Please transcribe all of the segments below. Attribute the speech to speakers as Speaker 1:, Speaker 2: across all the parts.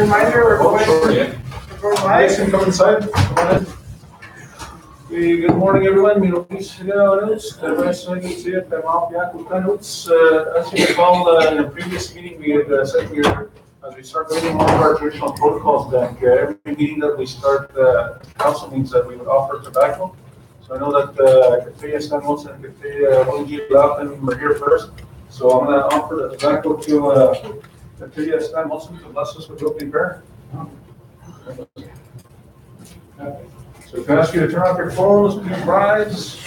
Speaker 1: reminder, we're going
Speaker 2: Nice and come inside. Come on in. Good morning, everyone. As you recall, in a previous meeting, we had said as we start meeting one of our traditional protocols, that every meeting that we start, council means that we would offer tobacco. So I know that Katia Stamos and Katia Oji Laughlin were here first. So I'm going to offer the tobacco to Katia Stamos to bless us with the opening prayer. So if I ask you to turn off your phones, please rise.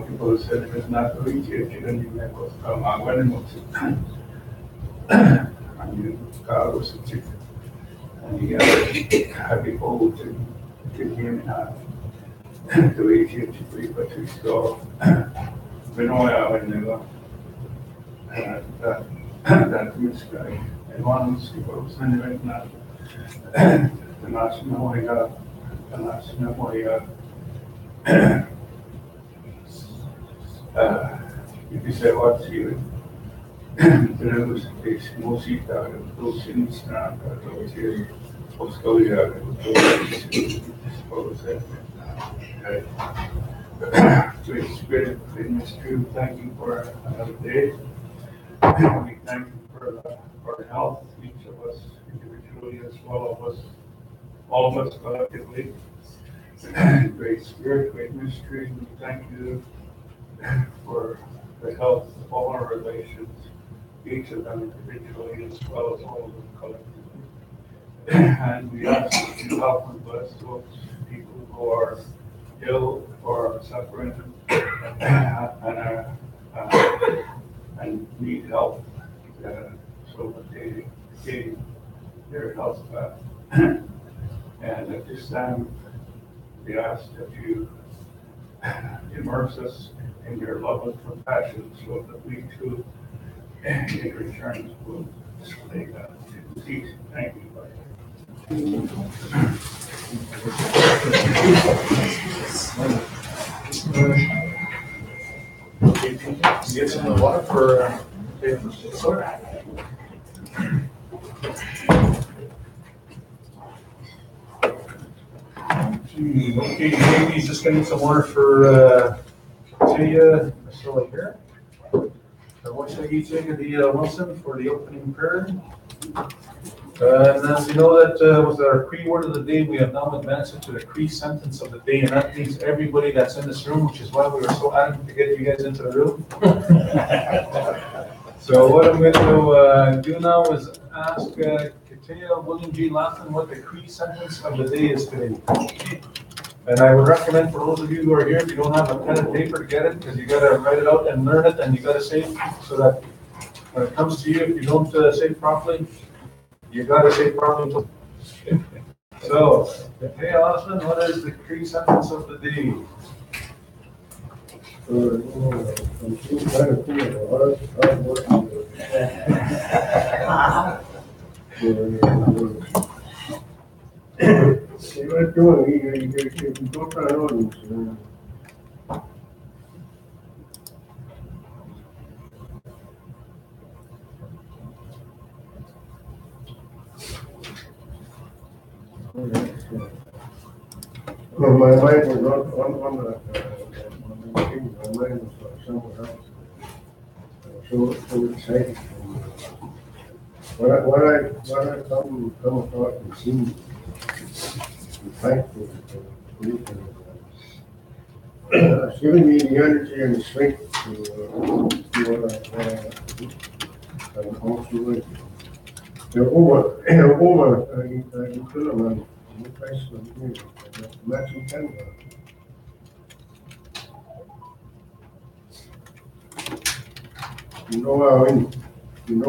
Speaker 3: People said it's not the reach it, and you never come out when it was. And you got was a chicken. And you got to be able to him to reach it to free, but to store. We know how in the that this guy and one was supposed to right now. The national way up, the national way up. If you say what's you, there was a música, those in Snap, those here, Australia, Great Spirit, goodness, true, thank you for another day. We thank you for health, each of us individually as well as all of us collectively. Great Spirit, great mystery, we thank you for the health of all our relations, each of them individually as well as all of them collectively. And we ask that you help and bless those people who are ill or are suffering and need help so that they gain their health back. And at this time, we ask that you immerse us in your love and compassion so that we too, in return, will display that to peace. Thank you, Lord.
Speaker 2: Get some of the water for okay, maybe just gonna need some water for Katia, still here. What should I eat the Wilson for the opening prayer? And as you know, that was our Cree word of the day. We have now advanced it to the Cree sentence of the day, and that means everybody that's in this room, which is why we were so adamant to get you guys into the room. So what I'm going to do now is ask Katia William G. Laughlin what the Cree sentence of the day is today. And I would recommend for those of you who are here, if you don't have a pen and paper, to get it, because you got to write it out and learn it, and you got to say it so that when it comes to you, if you don't say it properly, you got to say it properly. So, Katia Laughlin, what is the Cree sentence of the day?
Speaker 4: Well, my mind was on the thing, my mind was somewhere else. So excited. What I come across and seen, I'm thankful for it. It's giving me the energy and the strength to do what I do. And also, Roma, I include man, matching Canada. Win. Win. Win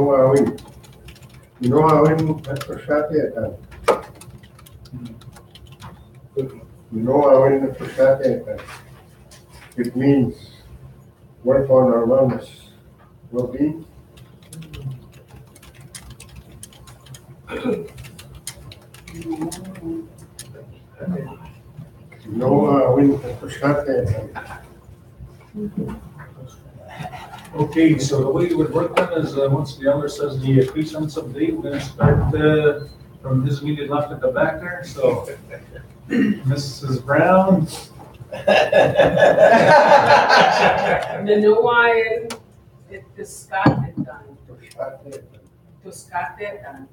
Speaker 4: at Pascate. Win at Pascate. It means work on our wellness, well-being. Win at Pascate.
Speaker 2: Okay, so the way it would work then is, once the elder says the presence of date, we're gonna start, from his immediate left at the back there, so. Mrs. Brown.
Speaker 1: Nanuwayan at Tuskatetan. Tuskatetan.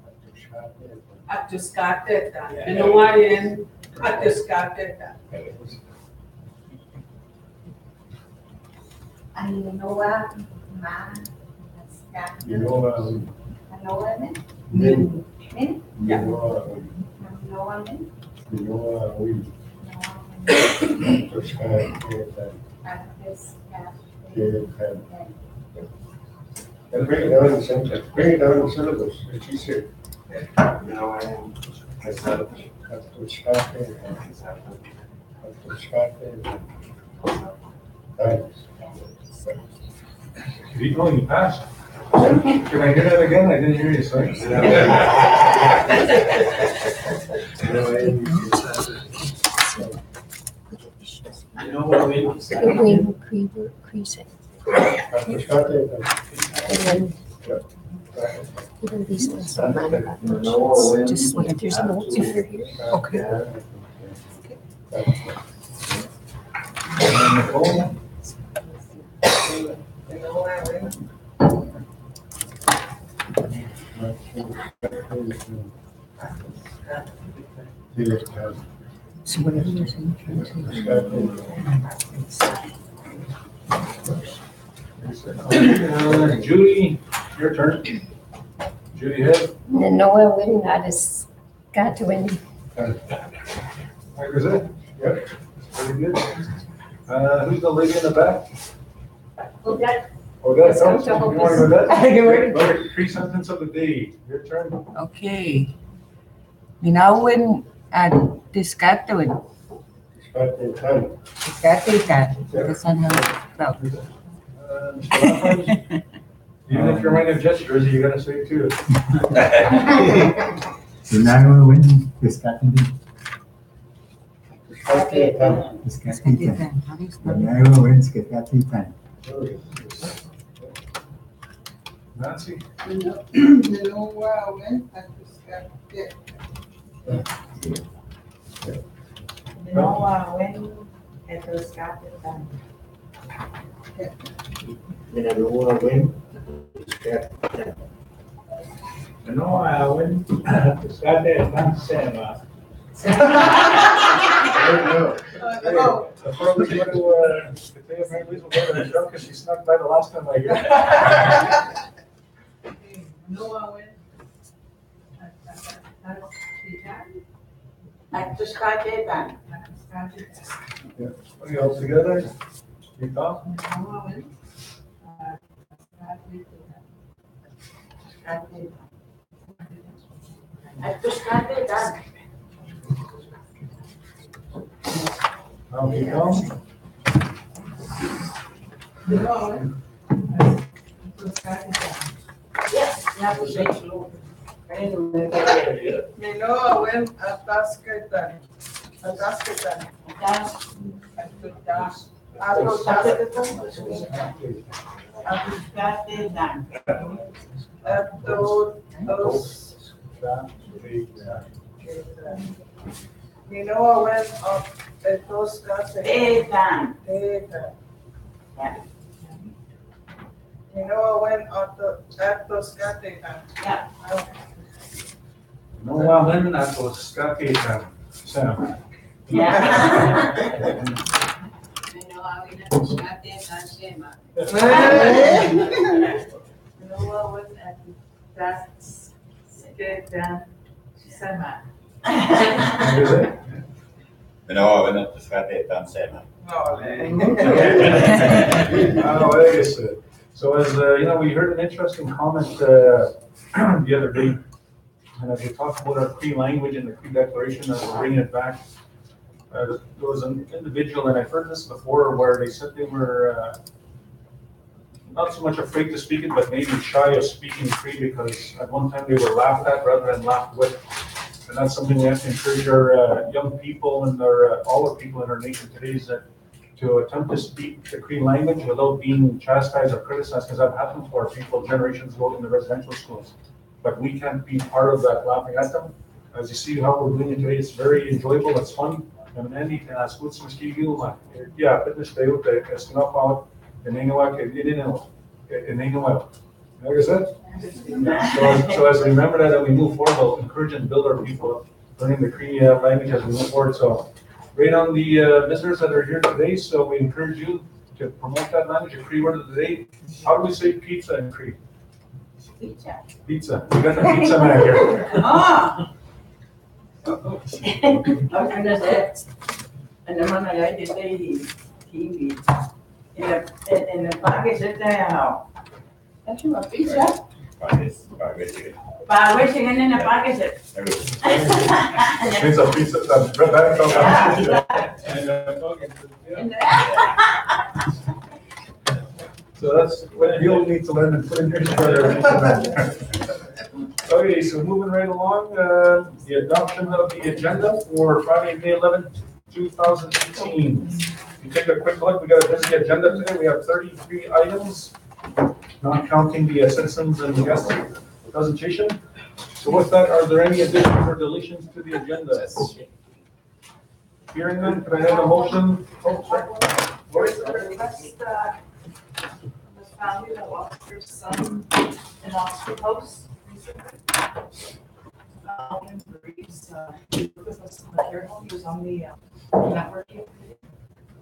Speaker 1: At Tuskatetan. Nanuwayan at Tuskatetan.
Speaker 5: Anoa ma
Speaker 4: Win.
Speaker 5: Anoa min
Speaker 4: Min.
Speaker 5: min
Speaker 4: Win.
Speaker 5: Anoa min
Speaker 4: Win.
Speaker 5: at this
Speaker 4: And bring it down in syllabus, as she said.
Speaker 6: Now I am.
Speaker 2: You know, you passed. Can I hear that again? I didn't hear you, sorry.
Speaker 6: You know what I mean?
Speaker 7: Green creasing. And then, these ones don't matter that much. It's just like if there's notes if you're here. Okay.
Speaker 2: Nicole?
Speaker 7: So whatever you're saying,
Speaker 2: Judy, your turn. Judy Head,
Speaker 7: Noah Win, I just got to win.
Speaker 2: that was it?
Speaker 4: Yep.
Speaker 2: Very good. Who's the lady in the back?
Speaker 5: Well, that
Speaker 2: Oh, that's,
Speaker 7: Let's
Speaker 2: you
Speaker 7: come to
Speaker 2: want to go that?
Speaker 7: Good morning.
Speaker 2: Okay, pre-sentence of the day, your turn.
Speaker 8: Okay. Ginawin at Tiscatuin. Tiscatitan. Kasan ng tao.
Speaker 2: Mr. Lopez, even if you're wearing a Jets jersey, you gotta say it too.
Speaker 9: Ginawin, Piscatawin. Piscatitan.
Speaker 8: Tiscatitan. How do you spell it?
Speaker 9: Ginawin, Piscatitan.
Speaker 2: Nancy?
Speaker 1: Nanuwayan at Tuskatetan.
Speaker 5: Nanuwayan at Tuskatetan.
Speaker 6: Ginawin, Piscatitan, Sema.
Speaker 2: The poor lady went to, the day of Mary Louise will go to the show because she snuck by the last time I heard.
Speaker 1: Nanuwayan
Speaker 5: At Tuskatetan.
Speaker 2: Are you all together? You talk?
Speaker 1: Nanuwayan
Speaker 5: At Tuskatetan.
Speaker 2: Now, you know?
Speaker 1: Nanuwayan at Tuskatetan.
Speaker 5: Yes, that was it.
Speaker 1: Nanuwayan at Tuskatetan. At Tuskatetan. At Tuskatetan. Nanuwayan at Tuskatetan. Nanuwayan at Tuskatetan.
Speaker 5: Yeah.
Speaker 2: No, well, then, that was Scotty, Sam. Is it?
Speaker 10: Ginawin at Piscatitan, Sema.
Speaker 2: Oh, wait a second. So as, we heard an interesting comment the other day, and as we talked about our Cree language and the Cree declaration, as we're bringing it back, there was an individual, and I've heard this before, where they said they were not so much afraid to speak it, but maybe shy of speaking Cree because at one time they were laughed at rather than laughed with. And that's something we have to encourage our young people and all our people in our nation today is that to attempt to speak the Cree language without being chastised or criticized, because that happened to our people generations ago in the residential schools. But we can't be part of that laughing at them. As you see how we're doing it today, it's very enjoyable, it's fun. And Andy can ask what's some ski gilma. Yeah, fitness day with the Eskinop out, and Ningawak, and Ningawak. Like I said? So as we remember that, we move forward, we'll encourage and build our people learning the Cree language as we move forward. So great on the visitors that are here today. So we encourage you to promote that language. A Cree word of the day. How do we say pizza in Cree?
Speaker 5: Pizza.
Speaker 2: Pizza. We got the pizza man here.
Speaker 5: Ah! I was gonna say, and the one that I did say, TV. In the package that they have. That's your pizza. Para ver si viene en la package.
Speaker 2: Means a pizza. So that's what you'll need to learn and put in your spreader. Okay, so moving right along, the adoption of the agenda for Friday, May 11th, 2018. You take a quick look, we got a busy agenda today. We have 33 items, not counting the citizens and the guest presentation. So with that, are there any additions or deletions to the agenda? Hearing none, could I have a motion? Oh, sorry.
Speaker 1: Where's the request, the family that lost their son in Oxford House recently? Reeves, he was with us in the care home, he was on the networking committee,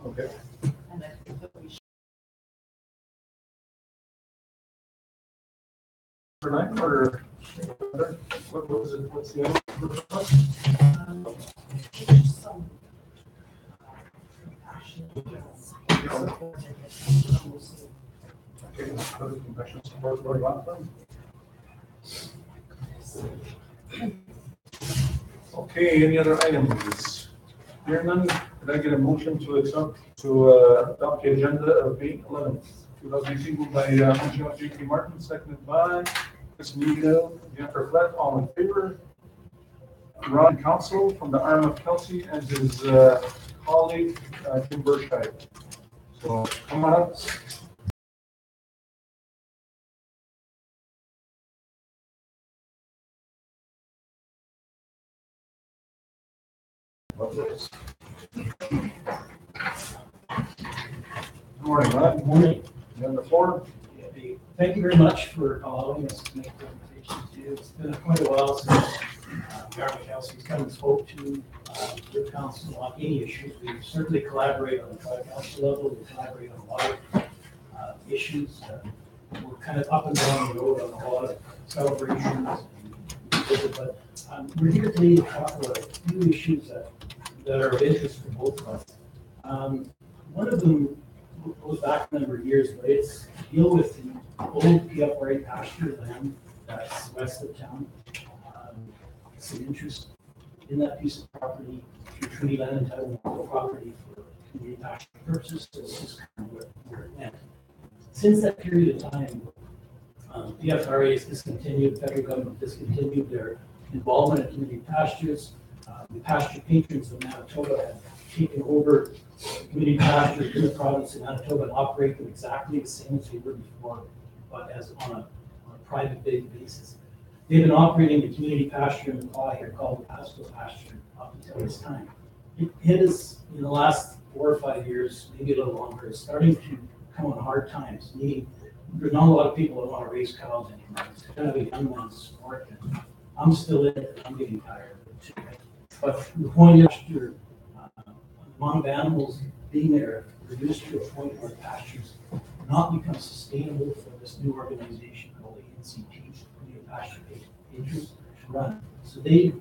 Speaker 2: Okay.
Speaker 1: and I think that we should.
Speaker 2: Tonight, or what was it? What's the other?
Speaker 1: Some
Speaker 2: Okay, compassion support, Lori Loughlin. Okay, any other items? Hearing none, could I get a motion to adopt the agenda of May 11th, 2018, moved by Montreal J.P. Martin, seconded by Chris Nigo, Jennifer Flett, all in favor. Ron Council from the arm of Kelsey and his colleague, Tim Berscheid. So come on up. Good morning, Ron.
Speaker 11: Good morning.
Speaker 2: You have the floor.
Speaker 11: Thank you very much for allowing us to make presentations to you. It's been quite a while since Mayor Kelsey's come and spoke to the council on any issues. We certainly collaborate on the tri-council level. We collaborate on a lot of issues. We're kind of up and down the road on a lot of celebrations. But we're here today to talk about a few issues that are of interest for both of us. One of them goes back a number of years, but it's deal with the old PFRA pasture land that's west of town. Some interest in that piece of property through treaty land entitlement property for community pasture purposes. So this is kind of where it went. Since that period of time, PFRA has discontinued, the federal government discontinued their involvement in community pastures. The pasture patrons of Manitoba have taken over community pastures in the province of Manitoba and operate them exactly the same as they were before, but as on a private basis. They've been operating the community pasture in the Claw here called the Pasco pasture up until this time. It is, in the last 4 or 5 years, maybe a little longer, is starting to come on hard times, meaning there's not a lot of people that want to raise cows anymore. It's kind of a young man's sport. And I'm still in it, I'm getting tired of it too. But the point is, the amount of animals being there reduced to a point where pastures not become sustainable for this new organization called the NCP, Community Pasture Patrons, to run. So they've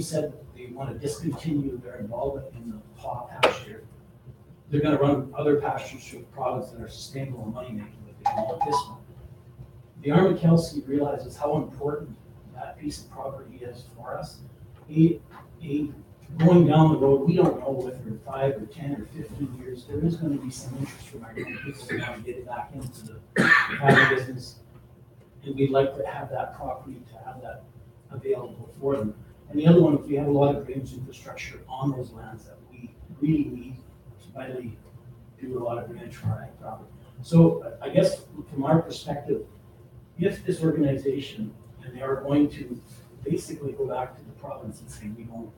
Speaker 11: said that they want to discontinue their involvement in the paw pasture. They're going to run other pastures through the province that are sustainable and money making, but about this one. The Army Kelsey realizes how important that piece of property is for us. Going down the road, we don't know whether in 5 or 10 or 15 years, there is going to be some interest from our young people who want to get back into the cattle business. And we'd like to have that property, to have that available for them. And the other one, if we have a lot of drainage infrastructure on those lands that we really need to vitally do a lot of drainage for our ag property. So I guess from our perspective, if this organization, and they are going to basically go back to the province and say, we won't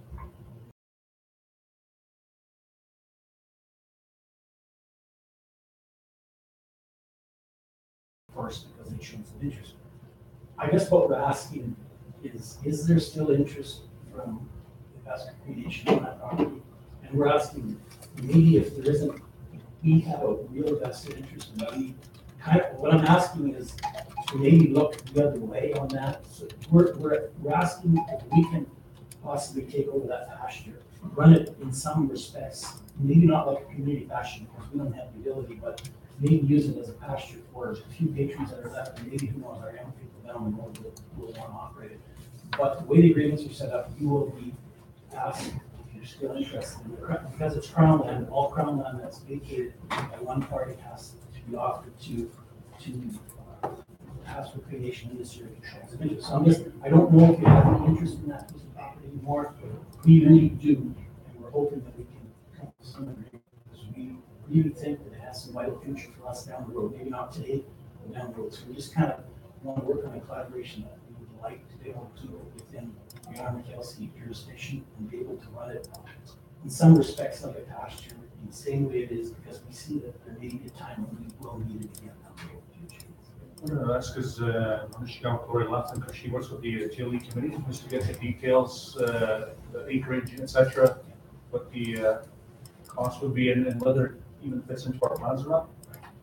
Speaker 11: first because they showed some interest. I guess what we're asking is there still interest from the Basque Cree Nation on that property? And we're asking, maybe if there isn't, we have a real vested interest in that. We kind of, what I'm asking is to maybe look the other way on that. So we're asking if we can possibly take over that pasture, run it in some respects, maybe not like a community pasture because we don't have the ability, but maybe use it as a pasture for a few patrons that are left, and maybe who knows, our young people down the road will want to operate it. But the way the agreements are set up, you will be asked if you're still interested in it. Because it's Crown land, all Crown land that's vacated by one party has to be offered to ask for creation in this area of interest. So I don't know if you have any interest in that piece of property anymore. We really do, and we're hoping that we can come to some agreement because we really think that it has some vital future for us down the road. Maybe not today, but down the road. So we just kind of want to work on a collaboration that we would like to be able to keep it within the Army Kelsey jurisdiction and be able to run it in some respects like a pasture in the same way it is, because we see that there may be a time when we will need it again down the road in the future.
Speaker 2: I'm going to ask is Corey Latham, because she works with the TLE committee, just to get the details, the acreage, etc., what the cost would be and whether it even fits into our plans or not.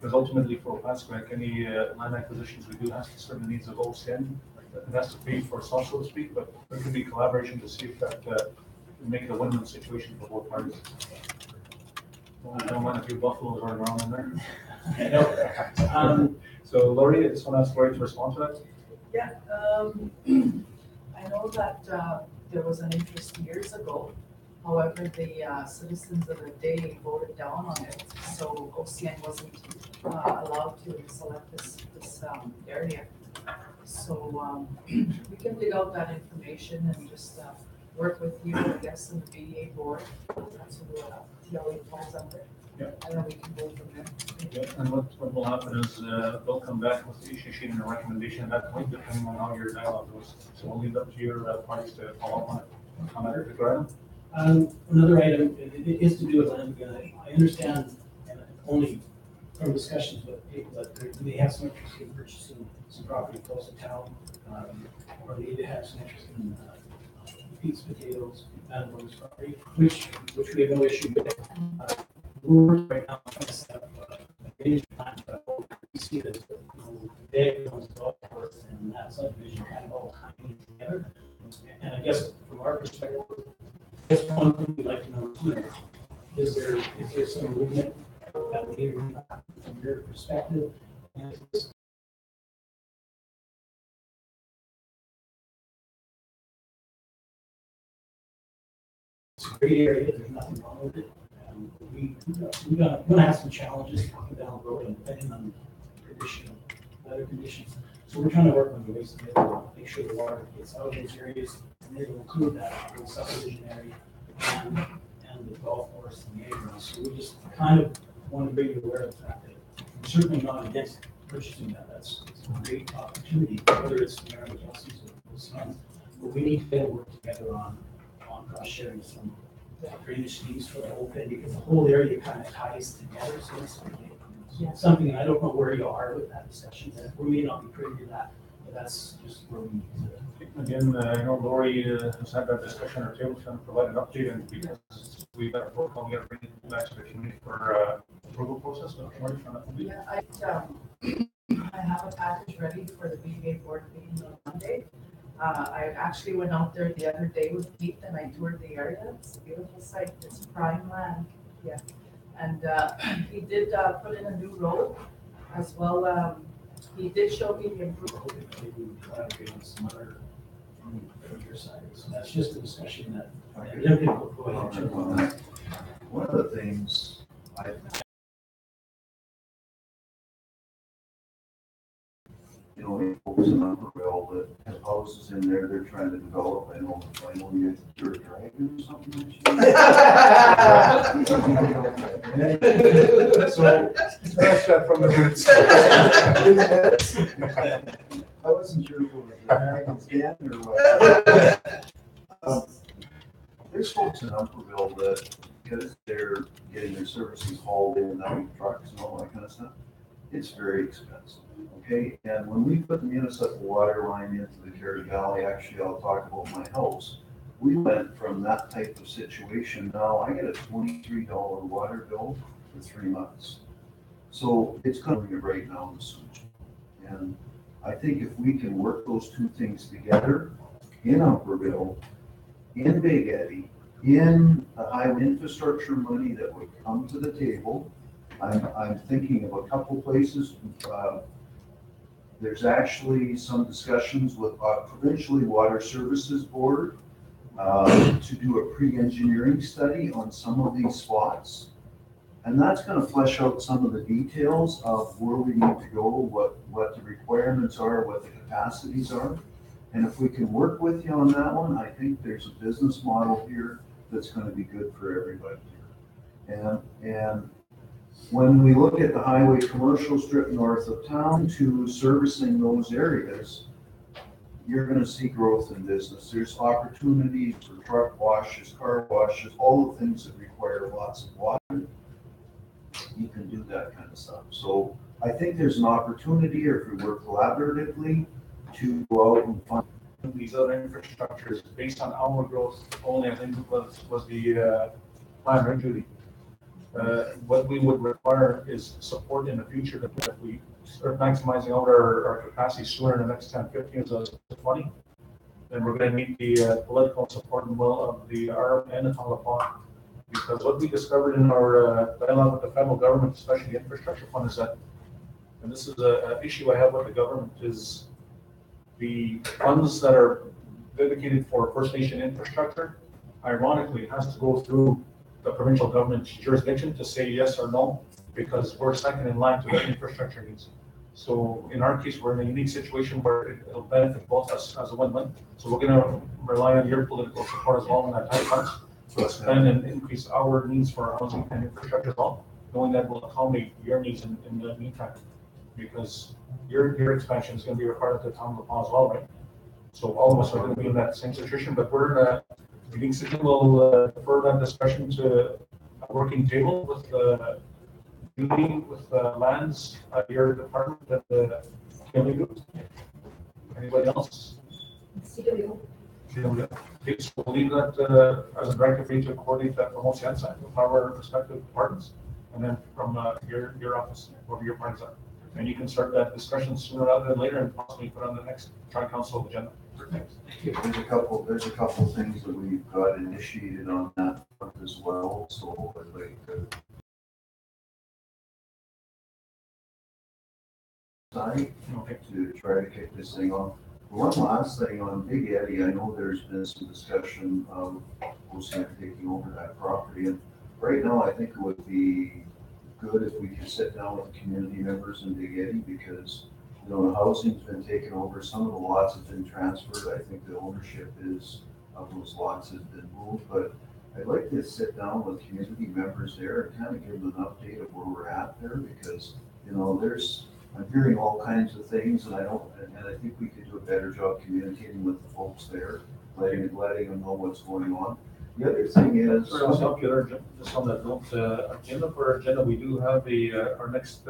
Speaker 2: Because ultimately for Opaskwayak, any land acquisitions we do have to serve the needs of OCN. It has to pay for us, so to speak, but there could be collaboration to see if that can make it a win-win situation for both parties. Well, I don't mind a few buffaloes running around in there.
Speaker 11: I know.
Speaker 2: So Laurie, I just want to ask Laurie to respond to that.
Speaker 1: Yeah, I know that there was an interest years ago. However, the citizens of the day voted down on it, so OCN wasn't allowed to select this area. So we can dig out that information and just work with you, I guess, in the BDA board. That's what TLE falls under.
Speaker 2: Yeah.
Speaker 1: And then we can go from there.
Speaker 2: Yeah, and what will happen is they'll come back with the issue sheet and a recommendation at that point, depending on how your dialogue goes. So we'll leave it up to your parties to follow up on it. Comment, go ahead.
Speaker 11: Another item it is to do with land again. I understand, and only from discussions with people that they have some interest in purchasing some property close to town, or they have some interest in peats, potatoes, vegetables, property, which we have no issue with. We're right now trying to set up a drainage plan, but we see that big ones, golf course, and that subdivision kind of all coming together. And I guess from our perspective, that's one thing we'd like to know too. Is there some movement that we from your perspective? And it's a great area, there's nothing wrong with it. We're gonna have some challenges coming down the road and depending on weather conditions. So we're trying to work on the ways to make sure the water gets out of those areas, and it'll include that little subdivision area and the golf course and the ag. So we just kind of want to bring you aware of the fact that we're certainly not against purchasing that. That's a great opportunity, whether it's the Army Kelsey's or those funds. But we need to work together on cost sharing some drainage schemes for the whole thing, because the whole area kind of ties together. So it's something, and I don't know where you are with that discussion. We may not be privy to that, but that's just where we need to.
Speaker 2: Again, I know Laurie has had that discussion on her table, trying to provide an update, and because we've got a protocol, we got to bring it back to the community for approval process. So, Laurie, from that point.
Speaker 1: Yeah, I have a package ready for the BDA board meeting on Monday. I actually went out there the other day with Pete and I toured the area. It's a beautiful site. It's prime land. Yeah. And he did put in a new road As well, he did show me the improvement.
Speaker 11: Maybe we collaborate on some other your side. So that's just a discussion that.
Speaker 12: One of the things folks in Upperville that have houses in there, they're trying to develop. I know you guys, you're a dragon or something.
Speaker 2: So, that's that from the roots.
Speaker 12: I wasn't sure if it was a dragon's den or what. There's folks in Upperville that, because they're getting their services hauled in and out of trucks and all that kind of stuff, it's very expensive, okay? And when we put the municipal water line into the Carey Valley, actually, I'll talk about my house. We went from that type of situation. Now I get a $23 water bill for 3 months. So it's coming right now in sewage. And I think if we can work those two things together in Upperville, in Big Eddy, in the highway infrastructure money that would come to the table. I'm thinking of a couple places. There's actually some discussions with Provincially Water Services Board to do a pre-engineering study on some of these spots. And that's going to flesh out some of the details of where we need to go, what the requirements are, what the capacities are. And if we can work with you on that one, I think there's a business model here that's going to be good for everybody here. And when we look at the highway commercial strip north of town to servicing those areas, you're going to see growth in business. There's opportunities for truck washes, car washes, all the things that require lots of water. You can do that kind of stuff. So I think there's an opportunity here if we work collaboratively to go out and find
Speaker 2: these other infrastructures based on our growth only. I think was the plan, right, Judy? What we would require is support in the future that we start maximizing out our capacity sooner in the next 10, 15 years of 20. Then we're going to need the political support and will of the ARB and the Talapaw. Because what we discovered in our dialogue with the federal government, especially the infrastructure fund, is that, and this is an issue I have with the government, is the funds that are dedicated for First Nation infrastructure, ironically, has to go through the provincial government's jurisdiction to say yes or no, because we're second in line to the infrastructure needs. So in our case, we're in a unique situation where it'll benefit both us as a win-win. So we're going to rely on your political support as well in that type of funds to expand and increase our needs for housing and infrastructure as well, knowing that will accommodate your needs in the meantime. Because your expansion is going to be required at the town of La Paz as well, right? So all of us are going to be in that same situation, but we're in a unique situation. We'll defer that discussion to a working table with Judy, with lands at your department and the family group. Anybody else? CW. Okay, so we'll leave that as a directive for you to coordinate that from OCN side with our respective departments, and then from your office, wherever your parties are. And you can start that discussion sooner rather than later and possibly put on the next tri-council agenda.
Speaker 12: There's a couple things that we've got initiated on that front as well. So I'd like to try to kick this thing off. One last thing on Big Eddy, I know there's been some discussion of OCN taking over that property, and right now I think it would be good if we could sit down with the community members in Big Eddy, because the housing's been taken over, some of the lots have been transferred. I think the ownership of those lots has been moved, but I'd like to sit down with community members there and kind of give them an update of where we're at there, because I'm hearing all kinds of things, and I think we could do a better job communicating with the folks there, letting them know what's going on. The other thing is,
Speaker 2: sorry, I'll help you there, just on that note, agenda, we do have our next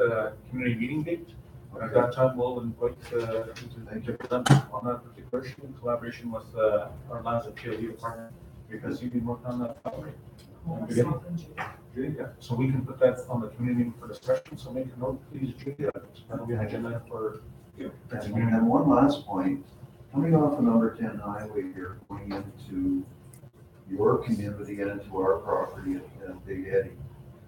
Speaker 2: community meeting date. Okay. At that time, we'll invite to present on that particular issue in collaboration with our lands and PLD department, because you've been working on that already. Yeah. So we can put that on the community meeting for discussion. So make a note, please, Judy. That'll be an agenda for you.
Speaker 12: And one last point, coming off of number 10 highway here, going into your community and into our property at Big Eddy,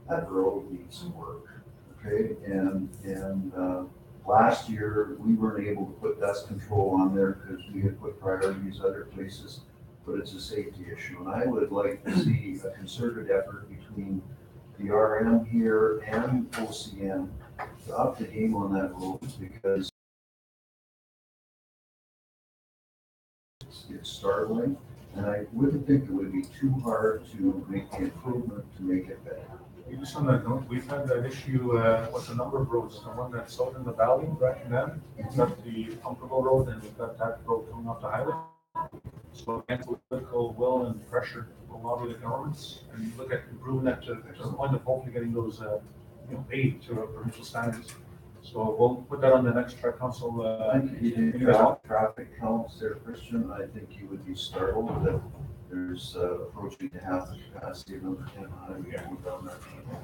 Speaker 12: that road needs some work. okay? Last year, we weren't able to put dust control on there because we had put priorities other places, but it's a safety issue. And I would like to see a concerted effort between the RM here and OCN to up the game on that road, because it's startling, and I wouldn't think it would be too hard to make the improvement to make it better.
Speaker 2: Just on that note, we've had that issue with a number of roads. The one that's out in the valley, right now, we've got the Umpqua Road, and we've got that road coming off the highway. So against political will and pressure from a lot of the governments, and you look at improving that to the point of hopefully getting those paid to our provincial standards. So we'll put that on the next tri-council.
Speaker 12: I think if you did traffic counts there, Christian, I think you would be startled that there's approaching half the capacity of number 10 highway going down there.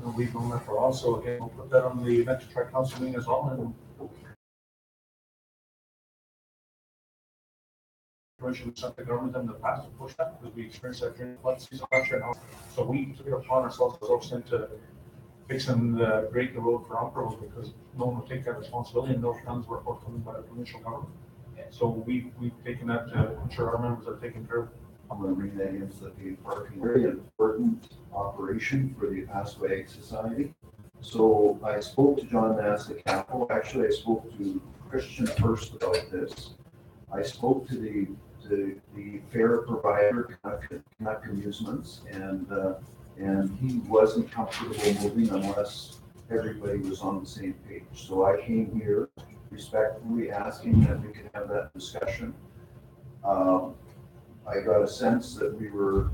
Speaker 2: We'll leave on that for also, again, we'll put that on the next tri-council meeting as well, and provincial central government in the past to push that, because we experienced that during the flood season last year. So we took it upon ourselves as also to fix and break the road for Umpqua Road, because no one would take that responsibility, and those funds were forthcoming by the provincial government. So we've taken that to ensure our members are taken care of.
Speaker 12: I'm going to bring that into the paid parking. Very important operation for the Passway Society. So I spoke to John Nassa Capital. Actually, I spoke to Christian first about this. I spoke to the fare provider, Canuck Amusements, and he wasn't comfortable moving unless everybody was on the same page. So I came here respectfully asking that we could have that discussion. I got a sense that we were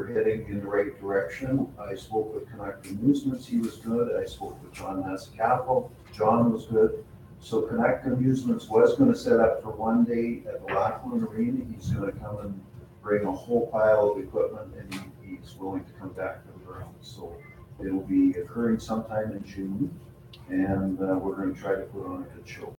Speaker 12: heading in the right direction. I spoke with Canuck Amusements, he was good. I spoke with John Nassa Capital, John was good. So Canuck Amusements was going to set up for one day at the Lackland Arena. He's going to come and bring a whole pile of equipment, and he's willing to come back to the ground. So it will be occurring sometime in June, and we're going to try to put on a good show.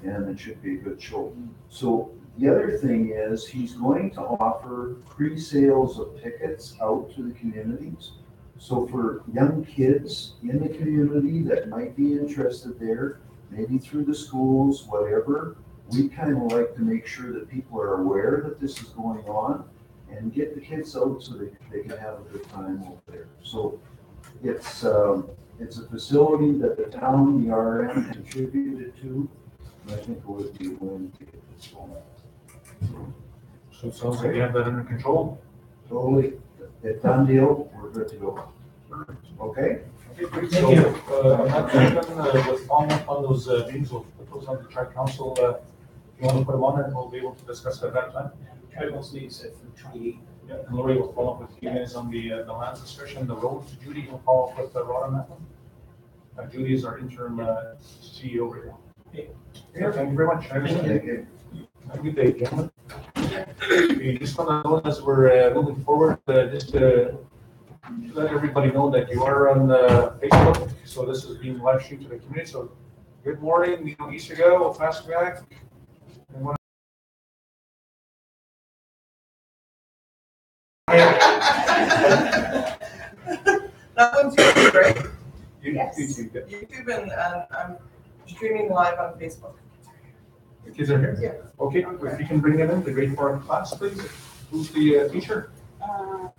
Speaker 12: And it should be a good show. So the other thing is he's going to offer pre-sales of tickets out to the communities. So for young kids in the community that might be interested there, maybe through the schools, whatever, we kind of like to make sure that people are aware that this is going on and get the kids out so they can have a good time over there. So it's a facility that the town, the RM, contributed to, and I think it would be a win to get this going.
Speaker 2: So it sounds like you have that under control.
Speaker 12: Totally. It's done deal, we're good to go. Okay?
Speaker 2: So, I'm not done with following up on those meetings, we'll put those on the tri-council. If you want to put them on there, we'll be able to discuss it at that time.
Speaker 11: Tri-council meeting set for 28.
Speaker 2: Yeah, and Lori will follow up with you guys on the land discussion, the roads. Judy will follow up with Rod on that one. Judy is our interim CEO right now. Okay. Yeah, thank you very much. Have a good day, gentlemen. We just want to know as we're moving forward, just to let everybody know that you are on Facebook. So this is being live streamed to the community. So good morning, Isaga, fast back.
Speaker 13: That one's YouTube, right?
Speaker 2: Yes.
Speaker 13: YouTube, and I'm streaming live on Facebook.
Speaker 2: The kids are here?
Speaker 13: Yeah.
Speaker 2: Okay, if you can bring them in, the grade 4 class, please. Who's the teacher? Come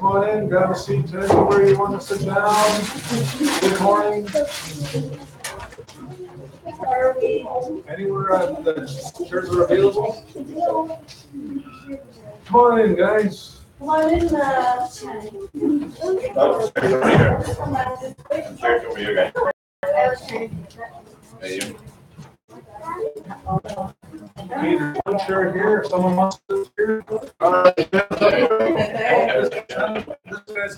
Speaker 2: on in, grab a seat anywhere you want to sit down. Good morning. Anywhere the chairs are available? Come on in, guys.
Speaker 14: Come on in,
Speaker 10: Check over here, guys. Hey, you.
Speaker 2: Okay, there's one chair here. If someone wants to sit here. This guy's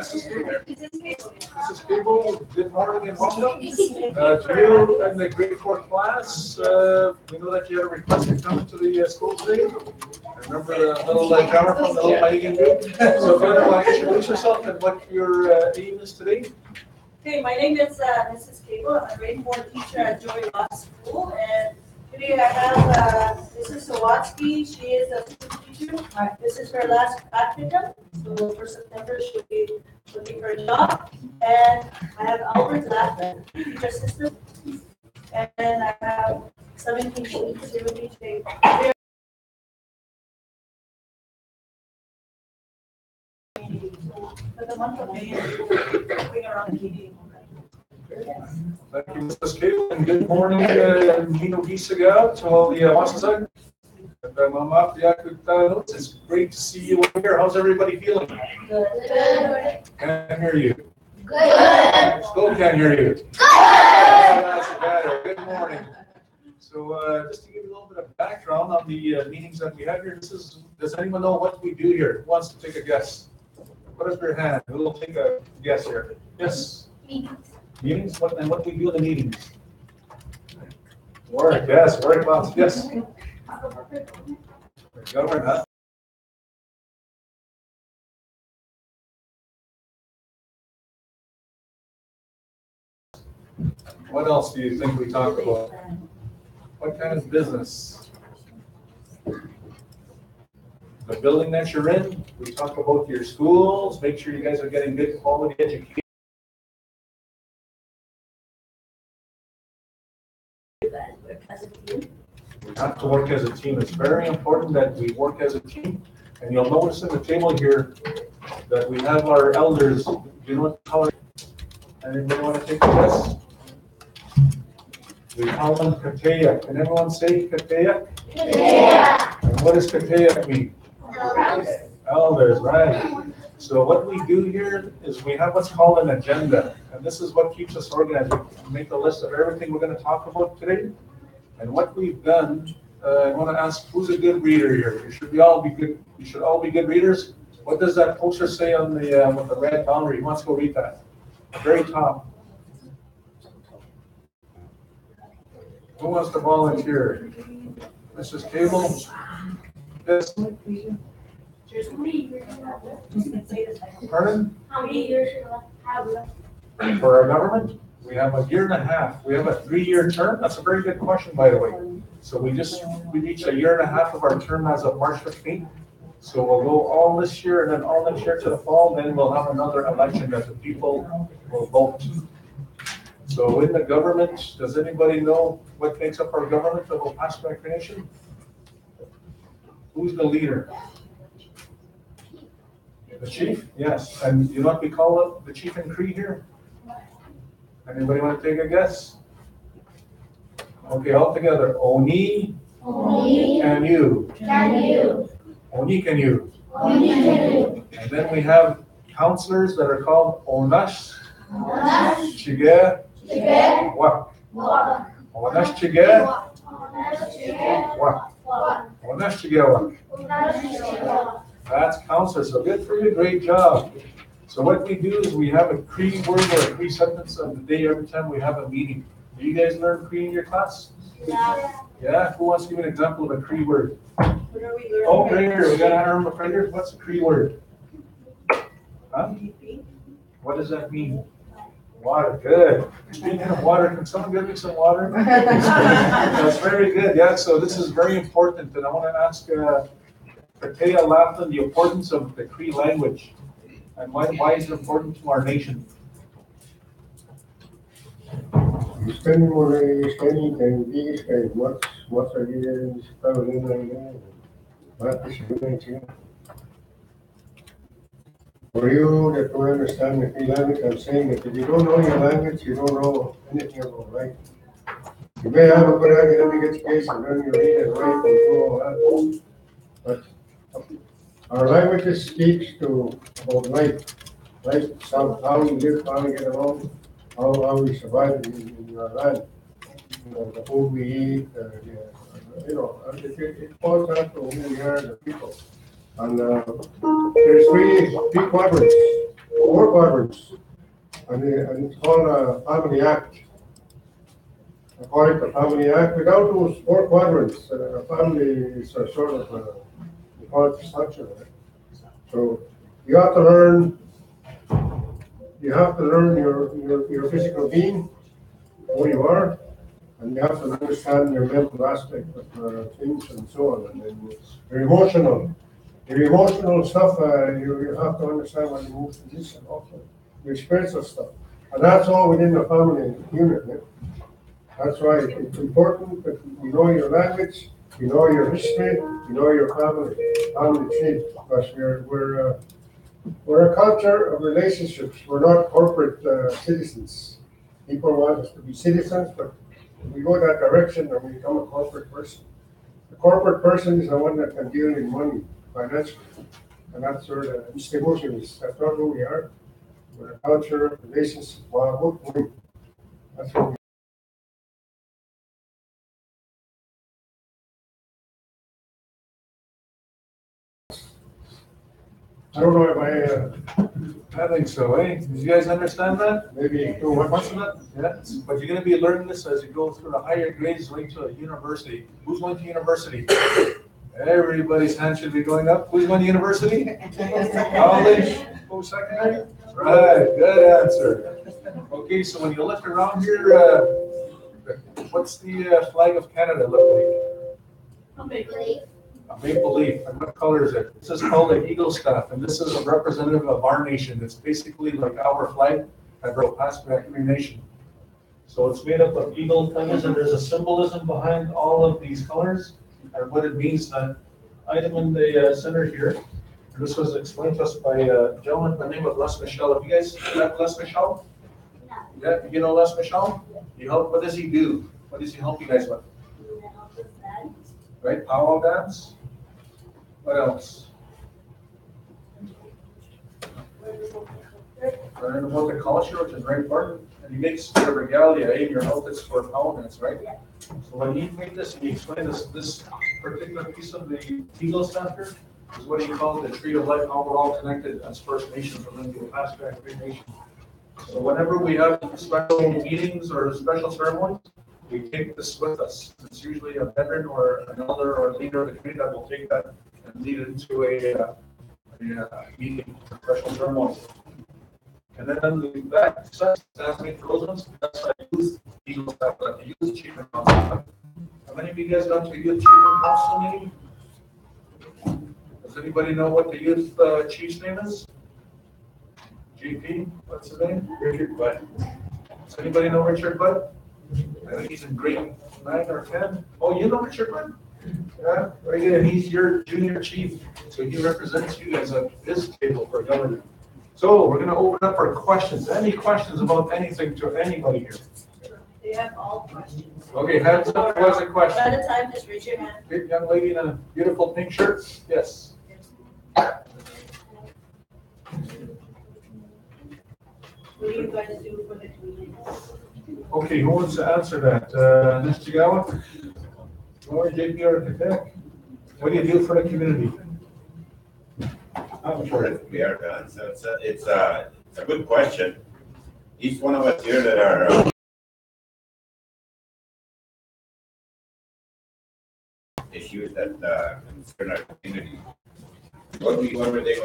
Speaker 2: This is people. Good morning. morning and welcome. To you in the grade 4 class, we know that you had a request to come to the school today. I remember the little drummer from the little Paigan group. So go ahead and introduce yourself and what your aim is today.
Speaker 14: Okay, my name is Mrs. Cable. I'm a grade 4 teacher at Joy Law School, and today I have Mrs. Sawatsky. She is a teacher. This is her last practicum, so for September she'll be looking for a job. And I have Albert Lappin, teacher assistant, and then I have 17 students here with me today. For the month of May, going around the meeting.
Speaker 2: Thank you, Mrs. Cable, and good morning, Nino Gisaga, to all the Wasasag. It's great to see you here. How's everybody feeling?
Speaker 14: Good.
Speaker 2: Can't hear you.
Speaker 14: Good.
Speaker 2: Still can't hear you. Good. That's better. Good morning. So just to give you a little bit of background on the meetings that we have here, does anyone know what we do here? Who wants to take a guess? Put up your hand. We'll take a guess here. Yes. Meetings? What we do in the meetings? Work, yes, work lots, yes. Government, huh? What else do you think we talk about? What kind of business? The building that you're in, we talk about your schools, make sure you guys are getting good quality education. We have to work as a team. It's very important that we work as a team. And you'll notice in the table here that we have our elders. Do you know what color? Anybody want to take a guess? We call them Kateya. Can everyone say Kateya? Kateya. And what does Kateya mean? Elders, right. So what we do here is we have what's called an agenda. And this is what keeps us organized. We make a list of everything we're going to talk about today. And what we've done, I want to ask, who's a good reader here? You should all be good. You should all be good readers. What does that poster say on the with the red boundary? Who wants to go read that? Very top. Who wants to volunteer? Mrs. Cable? Yes. Pardon?
Speaker 14: How many years should I have left?
Speaker 2: For our government, we have a year and a half. We have a 3-year term. That's a very good question, by the way. So we reached a year and a half of our term as of March 15th. So we'll go all this year and then all next year to the fall. Then we'll have another election that the people will vote. So in the government, does anybody know what makes up our government that will pass by creation? Who's the leader? The chief? Yes. And you know what we call it, the chief in Cree here? Anybody want to take a guess? Okay, all together. Oni. Oni. Can you? Can you? Oni can you? Oni can you? And then we have counselors that are called Onash. Onash. Chige. Chige. Wak. Wak. Onash Chige. Onash Chige. Wak. Wak. Onash Chige Wak. Onash Chige Wak. That's counselors. So good for you. Great job. So what we do is we have a Cree word or a Cree sentence of the day every time we have a meeting. Do you guys learn Cree in your class? Yeah. Yeah? Who wants to give an example of a Cree word? Oh, right here. We got an arm right here. What's a Cree word? Huh? What does that mean? Water. Good. Speaking of water, can someone give me some water? That's very good. Yeah, so this is very important. And I want to ask Kateya Lappin the importance of the Cree language. And why is it important to our nation?
Speaker 4: For you that don't understand the Cree language, I'm saying that if you don't know your language, you don't know anything about life. You may have a good academic education, learn your read and write and do all that, but our languages speaks to about life, how we live, how we get along, how we survive in our land. You know, the food we eat, it falls down to who we are, the people. And there's three proverbs, 4 proverbs and it's called a Family Act. According to Family Act, we got those 4 quadrants. Family is a sort of, we call it structure. Right? So you have to learn your physical being, who you are, and you have to understand your mental aspect of things and so on. And then your emotional stuff, you have to understand what emotion is and also your spiritual stuff. And that's all within the family unit. Yeah? That's why it's important that you know your language, you know your history, you know your family tree, because we're a culture of relationships. We're not corporate citizens. People want us to be citizens, but if we go that direction and we become a corporate person. The corporate person is the one that can deal in money, financially. And that's where the distribution is. That's not who we are. We're a culture of relationships. That's what we I don't know if
Speaker 2: I think so, eh? Did you guys understand that?
Speaker 4: maybe
Speaker 2: Too much of it? Yeah, but you're gonna be learning this as you go through the higher grades, going to a university. Who's going to university? Everybody's hand should be going up. Who's going to university? College, post-secondary? Right, good answer. Okay, so when you look around here, what's the flag of Canada look like? A maple leaf. And what color is it? This is called an eagle staff, and this is a representative of our nation. It's basically like our flag at Pascua Cree Nation. So it's made up of eagle feathers, and there's a symbolism behind all of these colors and what it means. That item in the center here, and this was explained to us by a gentleman by the name of Les Michel. Have you guys met Les Michel? Yeah, you know Les Michel? He help. What does he do? What does he help you guys with? Right, powwow dance. What else? Learn about the culture, which is very important. And he makes your regalia, your outfits for powwow dance, right? So when he made this, he explained this particular piece of the eagle staff here is what he called the tree of life, how we're all connected as First Nations within the Pascua Cree Nation. So whenever we have special meetings or special ceremonies, we take this with us. It's usually a veteran or an elder or a leader of the community that will take that and lead it into a meeting, a special ceremony. And then on the back side, that's made for those ones. That's why I use Eagle Staff, but I use Achievement Council. How many of you guys gone to a Youth Achievement Council meeting? Does anybody know what the youth chief's name is? GP, what's his name? Richard Budd. Does anybody know Richard Budd? I think he's in grade 9 or 10. Oh, you know Richard Budd? Yeah, right here. He's your junior chief. So he represents you guys at this table for government. So we're going to open up for questions. Any questions about anything to anybody here?
Speaker 14: They have all questions.
Speaker 2: Okay, hands up. Who has a question?
Speaker 14: At a time, just raise your hand.
Speaker 2: Big young lady in a beautiful pink shirt. Yes.
Speaker 14: What do you guys do for the community?
Speaker 2: Okay, who wants to answer that? Ms. Chigawa? Or JP Architect? What do you do for the community?
Speaker 10: I'm sure we are done. So it's a good question. Each one of us here that are issues that concern our community. What we're doing is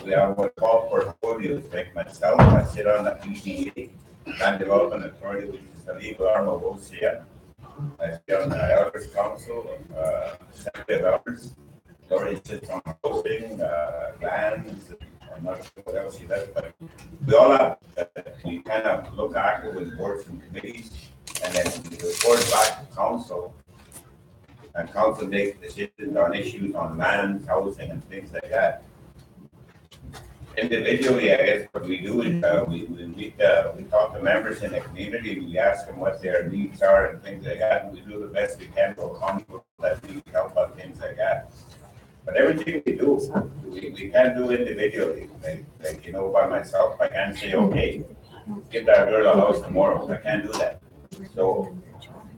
Speaker 10: we have what's called portfolios. Like myself, I sit on the PDA, Land Development Authority, which is the legal arm of OCN. I sit on the Elders Council, Assembly of Elders. Lori sits on hosting, lands, I'm not sure what else he does, but we all have, we kind of look after with boards and committees, and then we report back to council. And council makes decisions on issues on land, housing, and things like that. Individually, I guess what we do is we talk to members in the community, we ask them what their needs are and things like that, and we do the best we can to accommodate that need help on things like that. But everything we do, we can't do individually. Like you know, by myself, I can't say, okay, give that girl a house tomorrow. I can't do that. So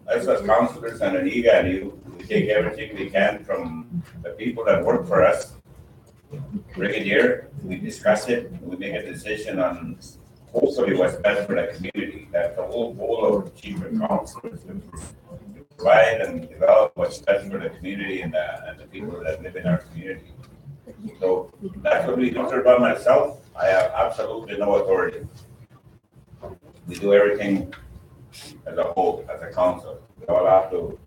Speaker 10: us as councillors and Aniga and you, we take everything we can from the people that work for us bring it here, we discuss it, we make a decision on hopefully what's best for the community. That's the whole goal of chief and council is to provide and develop what's best for the community and the people that live in our community. So that's what we do by myself. I have absolutely no authority. We do everything as a whole, as a council. We all have to,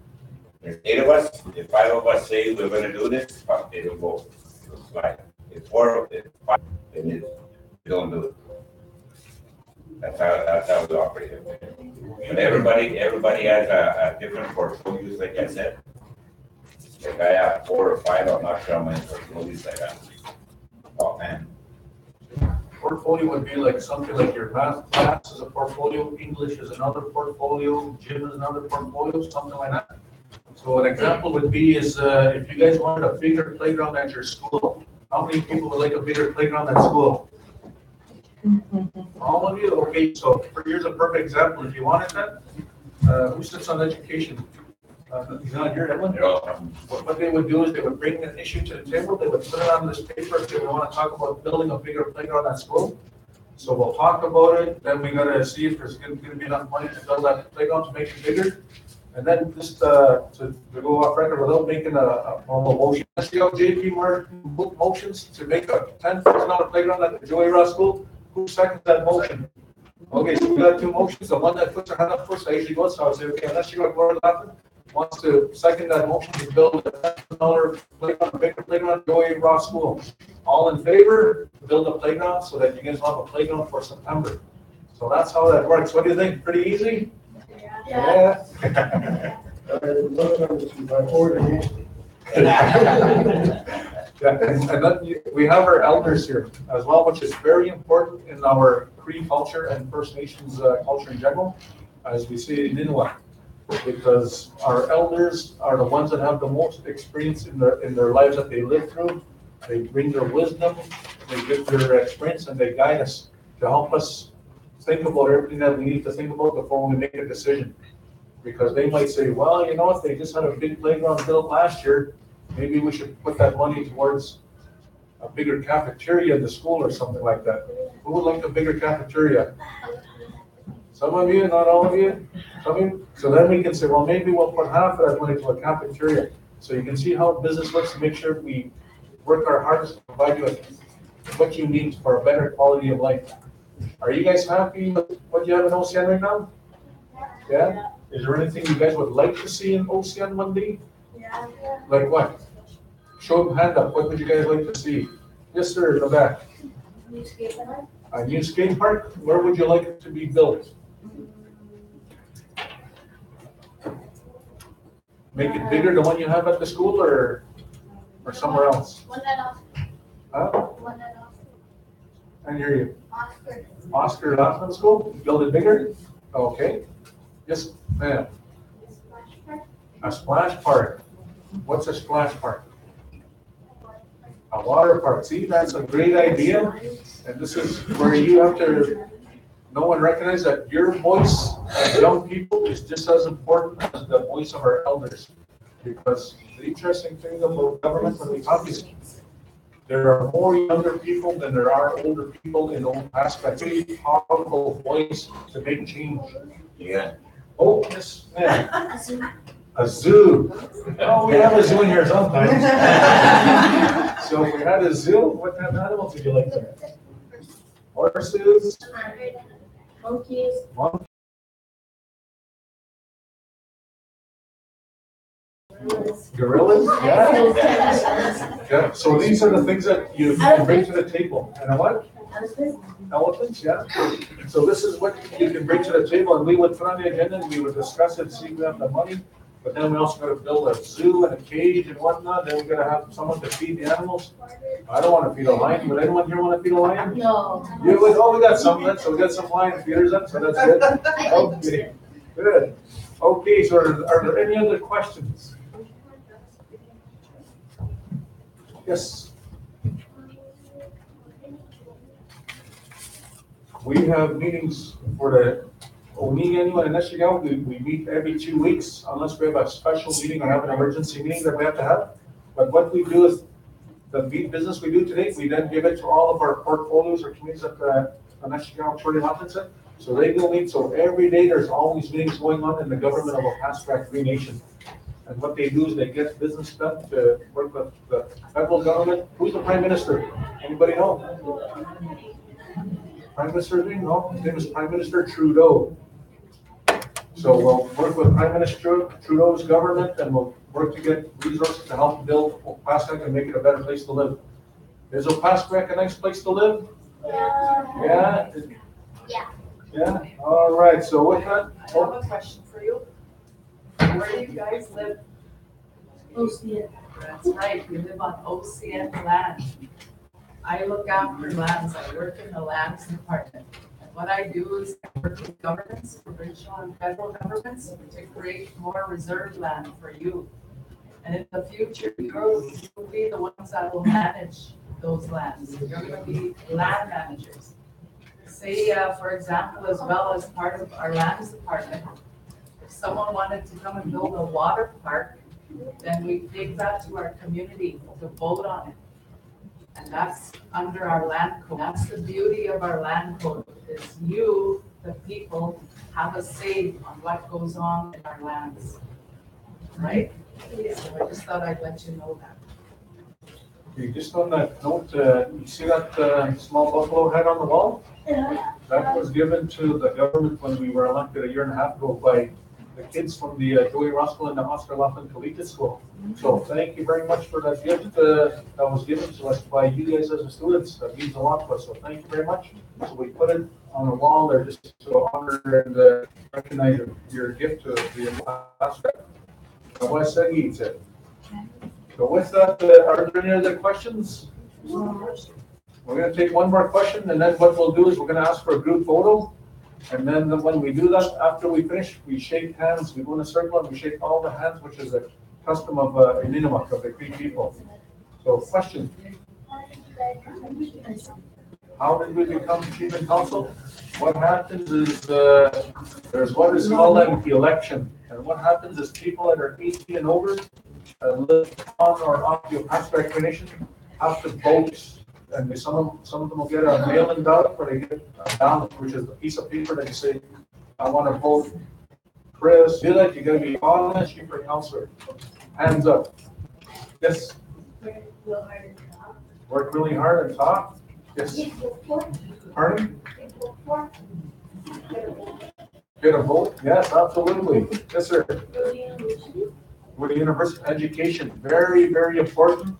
Speaker 10: there's 8 of us, if 5 of us say we're gonna do this, it'll go. It'll slide. If 4, if 5, then we don't do it. That's how we operate it. But everybody has a different portfolios, like I said. Like I have 4 or 5, I'm not sure how many portfolios I have. Oh, man.
Speaker 2: Portfolio would be like something like your math class is a portfolio, English is another portfolio, gym is another portfolio, something like that. So an example would be is if you guys wanted a bigger playground at your school, how many people would like a bigger playground at school? All of you? Okay, so here's a perfect example. If you wanted that, who sits on education? He's not here, Edwin? What they would do is they would bring an issue to the table, they would put it on this paper if they want to talk about building a bigger playground at school. So we'll talk about it, then we gotta see if there's gonna be enough money to build that playground to make it bigger. And then just to go off record without making a formal motion. See how JP Martin motions to make a $10,000 playground at the Joey Ross School? Who seconds that motion? Okay, so we got 2 motions. The one that puts her hand up first, I usually go, so I would say, okay, unless you got Gordon Lappin wants to second that motion to build a $10,000 playground, a bigger playground at Joey Ross School. All in favor, build a playground so that you guys will have a playground for September. So that's how that works. What do you think? Pretty easy? Yeah. Yeah, and then we have our elders here as well, which is very important in our Cree culture and First Nations culture in general, as we say in Nunavut, because our elders are the ones that have the most experience in their lives that they live through. They bring their wisdom, they give their experience, and they guide us to help us think about everything that we need to think about before we make a decision. Because they might say, well, you know, if they just had a big playground built last year, maybe we should put that money towards a bigger cafeteria in the school or something like that. Who would like a bigger cafeteria? Some of you, not all of you? Some of you? So then we can say, well, maybe we'll put half of that money to a cafeteria. So you can see how business works to make sure we work our hardest to provide you with what you need for a better quality of life. Are you guys happy with what you have in OCN right now? Yeah? Is there anything you guys would like to see in OCN one day?
Speaker 14: Yeah.
Speaker 2: Like what? Show them hand up. What would you guys like to see? Yes, sir, in the back.
Speaker 14: New skate park?
Speaker 2: A new skate park? Where would you like it to be built? Make it bigger, the one you have at the school, or somewhere else?
Speaker 14: One at Oscar.
Speaker 2: Huh?
Speaker 14: One at Oscar.
Speaker 2: I hear you.
Speaker 14: Oscar.
Speaker 2: Oscar Laughlin School? Build it bigger? Okay. Yes, ma'am.
Speaker 14: Splash park?
Speaker 2: A splash park. What's a splash park? A water park. See, that's a great idea. And this is where you have to know and recognize that your voice as young people is just as important as the voice of our elders. Because the interesting thing about government when we talk is there are more younger people than there are older people in all aspects. Really powerful voice to make change.
Speaker 10: Yeah.
Speaker 2: Oh, yes, ma'am. A zoo. Oh, we have a zoo in here sometimes. So if we had a zoo, what kind of animals would you like there? Horses?
Speaker 14: Monkeys.
Speaker 2: Gorillas? Yeah. Yeah. So these are the things that you can bring to the table. And what? Elephants, yeah. So this is what you can bring to the table, and we would put on the agenda and we would discuss it, see if we have the money. But then we also got to build a zoo and a cage and whatnot. Then we got to have someone to feed the animals. I don't want to feed a lion. Would anyone here want to feed a lion?
Speaker 14: No.
Speaker 2: You would? Oh, we got some. So we got some lion feeders up. So that's good. Okay. Good. Okay. So are there any other questions? Yes. We have meetings for the Onig annual in Michigan. We meet every 2 weeks unless we have a special meeting or have an emergency meeting that we have to have. But what we do is the meat business we do today, we then give it to all of our portfolios or communities that Anashikawa Shorty Hutchinson. So they go meet, so every day there's always meetings going on in the government of Opaskwak Cree Nation. And what they do is they get business done to work with the federal government. Who's the Prime Minister? Anybody know? Prime Minister, no, his name is Prime Minister Trudeau. So we'll work with Prime Minister Trudeau's government and we'll work to get resources to help build Opaskwak and make it a better place to live. Is Opaskwak a nice place to live? Yeah? Yeah? All right, so with that.
Speaker 1: I have a question for you. Where do you guys live?
Speaker 14: OCN.
Speaker 1: That's right, we live on OCN land. I look after lands, I work in the lands department. And what I do is I work with governments, provincial and federal governments, to create more reserve land for you. And in the future, you'll be the ones that will manage those lands. You're gonna be land managers. Say, for example, as well as part of our lands department, if someone wanted to come and build a water park, then we take that to our community to vote on it. And that's under our land code. That's the beauty of our land code, is you, the people, have a say on what goes on in our lands. Right? So I just thought I'd let you know that.
Speaker 2: Okay, just on that note, you see that small buffalo head on the wall? That was given to the government when we were elected a year and a half ago by the kids from the Joey Russell and the Oscar Laughlin Collegiate School. So thank you very much for that gift that was given to us by you guys as the students. That means a lot to us, so thank you very much. So we put it on the wall there just to honor and recognize your gift to the aspect. So with that, are there any other questions? We're going to take one more question, and then what we'll do is we're going to ask for a group photo. And then when we do that, after we finish, we shake hands. We go in a circle and we shake all the hands, which is a custom of Ninimuc, of the Cree people. So, question. How did we become chief and council? What happens is there's what is called the election. And what happens is people that are 18 and over live on or off the Opaskwak Cree Nation have to vote. And some of them will get a mail-in ballot where they get a ballot, which is a piece of paper that you say, I want to vote Chris. Do that, you got to be honest, you for counselor. Hands up. Yes. Work really hard and talk. Yes. Pardon? Get a vote? Yes, absolutely. Yes, sir. With the university education, very, very important.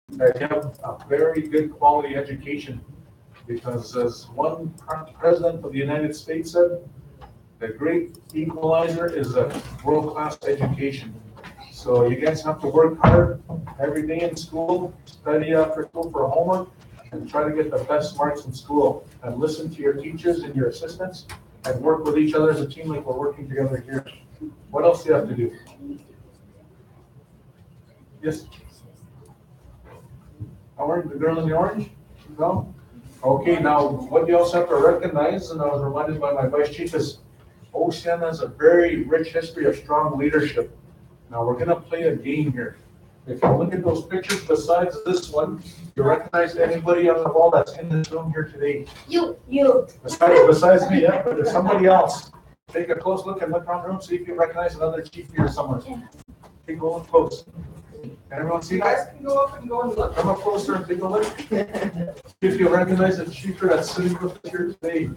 Speaker 2: That you have a very good quality education, because as one president of the United States said, the great equalizer is a world-class education. So you guys have to work hard every day in school, study after school for homework, and try to get the best marks in school, and listen to your teachers and your assistants, and work with each other as a team like we're working together here. What else do you have to do? Yes? Orange, the girl in the orange? No? Okay, now what you also have to recognize, and I was reminded by my vice chief, is OCN has a very rich history of strong leadership. Now we're gonna play a game here. If you look at those pictures besides this one, you recognize anybody on the wall that's in this room here today?
Speaker 14: You.
Speaker 2: Besides me, yeah, but there's somebody else. Take a close look and look around the room, see if you recognize another chief here somewhere. Take a look close. Can everyone see
Speaker 1: You guys
Speaker 2: that?
Speaker 1: can go up and go and look.
Speaker 2: Come up closer and take a look. If you recognize the chief that's sitting with us here today.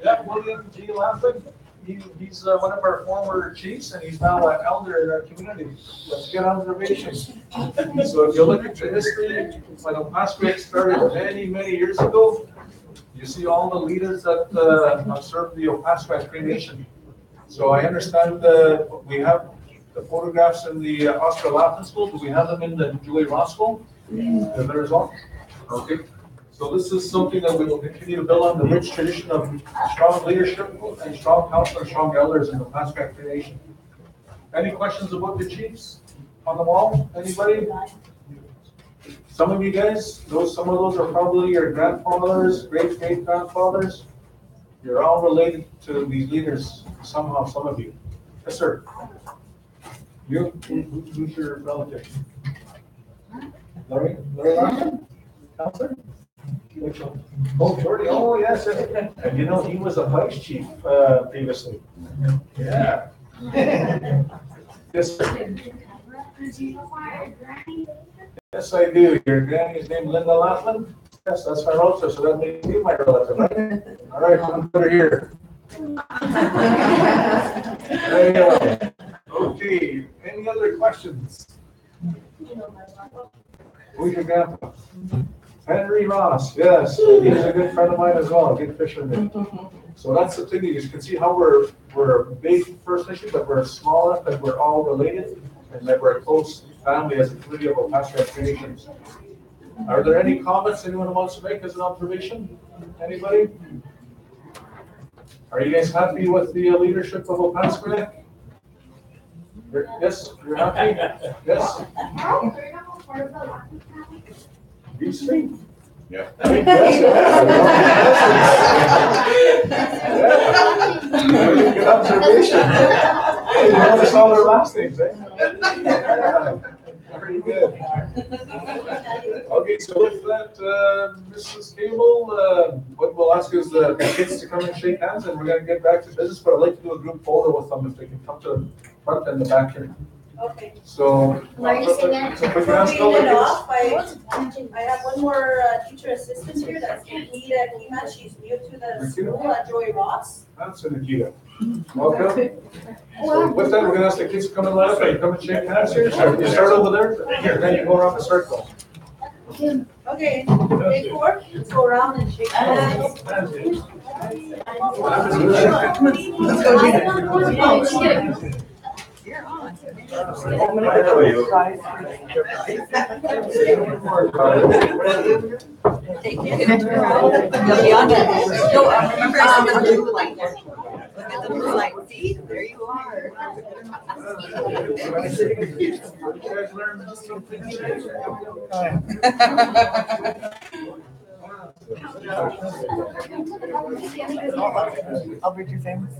Speaker 2: Yeah, William G. Lampin. He's one of our former chiefs, and he's now an elder in our community. Let's get observations. So if you look at the history, when Opaskwak started many, many years ago, you see all the leaders that have served the Opaskwak Cree Nation. So I understand we have the photographs in the Oscar Laughlin School. Do we have them in the Julie Ross School? Yeah, there as well. Okay. So this is something that we will continue to build on, the rich tradition of strong leadership and strong council and strong elders in the Opaskwak Cree Nation. Any questions about the chiefs on the wall? Anybody? Some of you guys, some of those are probably your grandfathers, great-great-grandfathers. You're all related to these leaders somehow, some of you. Yes, sir. You, who's your relative? Larry Larson? Counselor? Which one? Oh, Jordy, oh, yes, yes. And you know, he was a vice chief, previously. Yeah. Yes, sir. Yes, I do. Your granny's named Linda Laughlin? Yes, that's my relative, so that makes you my relative, right? All right, come over here. There you go. Okay, any other questions? Who's your grandpa? Henry Ross, yes, he's a good friend of mine as well, a good fisherman. So that's the thing, you can see how we're a big First Nation, but we're small enough that we're all related, and that we're a close family as a community of Opaskwayak Nations. Are there any comments anyone wants to make as an observation? Anybody? Are you guys happy with the leadership of Opaskwayak? Yes, you're happy? Yes? These three?
Speaker 10: Yeah.
Speaker 2: Good observation. You notice all their last names, eh? Yeah. Very good. Okay, so with that, Mrs. Cable, what we'll ask is the kids to come and shake hands, and we're going to get back to business, but I'd like to do a group photo with them if they can come to the front and the back here.
Speaker 14: Okay.
Speaker 2: So,
Speaker 14: Before we head off, I have one more teacher assistant here, that's Nikita Kima, she's new to the school, Joy Ross.
Speaker 2: That's Nikita. Welcome. So with that, we're going to ask the kids to come and laugh and come and shake hands here. So you start over there, here, then you go around the circle.
Speaker 14: Okay, big four, let's go around and shake hands.
Speaker 7: See, there you are.
Speaker 8: Albert, you're famous.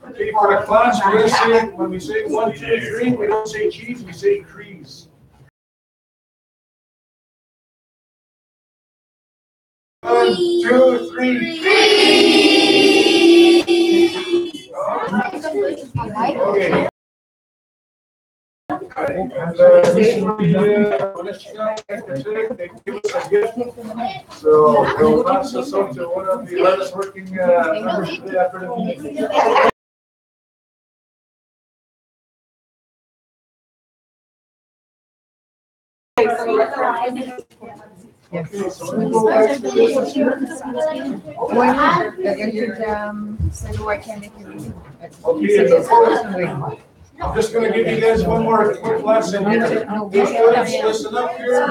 Speaker 2: Okay, for the class, we're going to say, when we say 1, 2, 3, we don't say cheese, we say crease. 1, 2, 3. Okay. And this will be, they give us a gift. So we'll pass this on to one of the hardest working members today after the meeting. I'm just going to give you guys one more quick lesson here. Listen up here.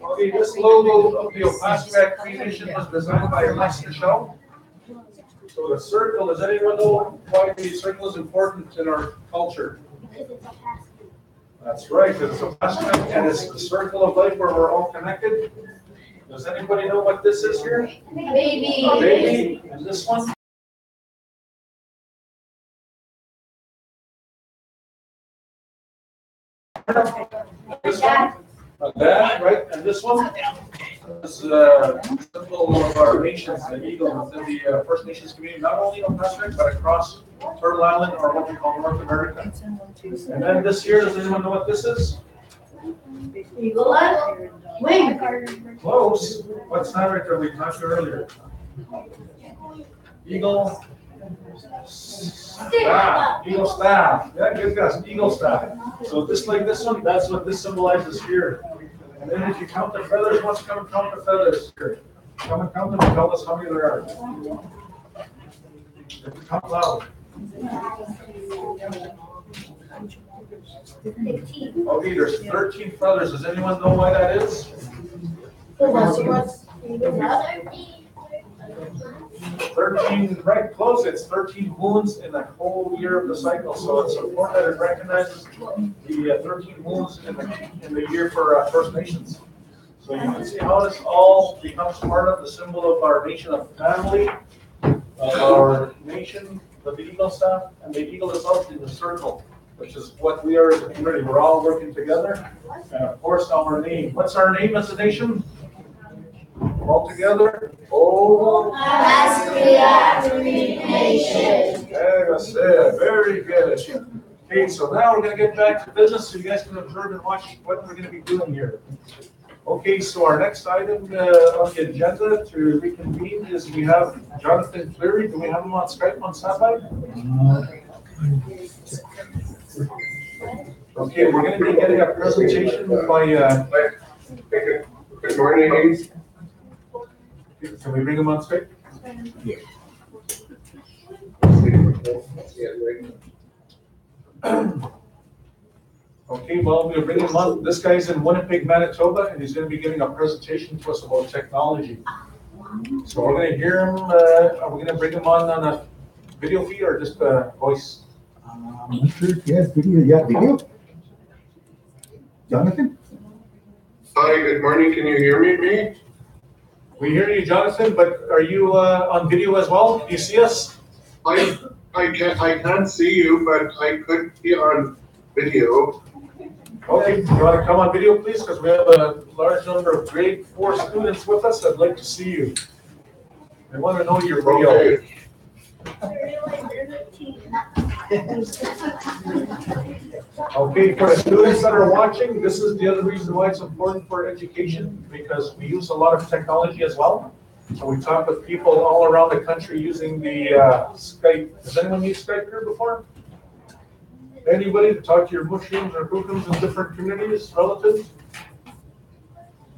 Speaker 2: Okay, this logo of the Opaskwayak Creation was designed by Lester Shaw. So the circle, does anyone know why the circle is important in our culture? That's right, it's Opaskwayak, and it's the circle of life where we're all connected. Does anybody know what this is here?
Speaker 14: Baby.
Speaker 2: A baby, and this one? This one? A dad, right? And this one? is symbol of our nations, the eagle within the First Nations community, not only on Pacific, but across Turtle Island, or what we call North America. And then this year, does anyone know what this is?
Speaker 14: Eagle Eye? Wait.
Speaker 2: Close. What's that right there we talked to earlier? Eagle staff. Eagle staff. Yeah, good guess. Eagle staff. So just like this one, that's what this symbolizes here. And then if you count the feathers, let's come and count the feathers here. Come and count them and tell us how many there are. Count loud. Okay, there's 13 feathers. Does anyone know why that is? 13, right, close. It's 13 moons in the whole year of the cycle. So it's important that it recognizes the 13 moons in the year for First Nations. So you can see how this all becomes part of the symbol of our nation of family, of our nation, of the eagle staff, and the eagle is out in the circle, which is what we are as a community. We're all working together. And of course, our name. What's our name as a nation? All together. Oh, Nation. Very good. Okay, so now we're going to get back to business so you guys can observe and watch what we're going to be doing here. Okay, so our next item on the agenda to reconvene is we have Jonathan Cleary. Do we have him on Skype on standby? Okay, we're going to be getting a presentation by.
Speaker 15: Good morning.
Speaker 2: Can we bring him on Skype?
Speaker 9: Yeah.
Speaker 2: Okay, well, we'll bring him on. This guy's in Winnipeg, Manitoba, and he's going to be giving a presentation to us about technology. So we're going to hear him. Are we going to bring him on a video feed or just voice?
Speaker 9: I'm not sure. Yes, video. Yeah, video. Jonathan?
Speaker 15: Hi, good morning. Can you hear me?
Speaker 2: We hear you, Jonathan, but are you on video as well? Do you see us?
Speaker 15: I can't see you, but I could be on video.
Speaker 2: Okay, you want to come on video, please? Because we have a large number of grade 4 students with us. I'd like to see you. They want to know your video. Okay, for the students that are watching, this is the other reason why it's important for education, because we use a lot of technology as well. So we talk with people all around the country using the Skype. Has anyone used Skype here before? Anybody to talk to your mushrooms or hookums in different communities, relatives?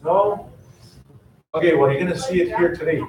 Speaker 2: No? Okay, well, you're going to see it here today.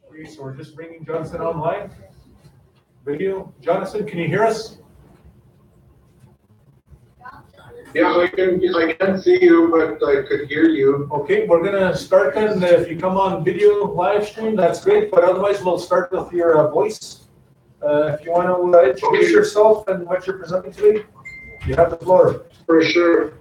Speaker 2: Okay, so we're just bringing Jonathan online. Video. Jonathan, can you hear us?
Speaker 15: Yeah, I can't see you, but I could hear you.
Speaker 2: Okay, we're gonna start then. If you come on video live stream, that's great. But otherwise, we'll start with your voice. If you want to introduce yourself and what you're presenting today, you have the floor.
Speaker 15: For sure.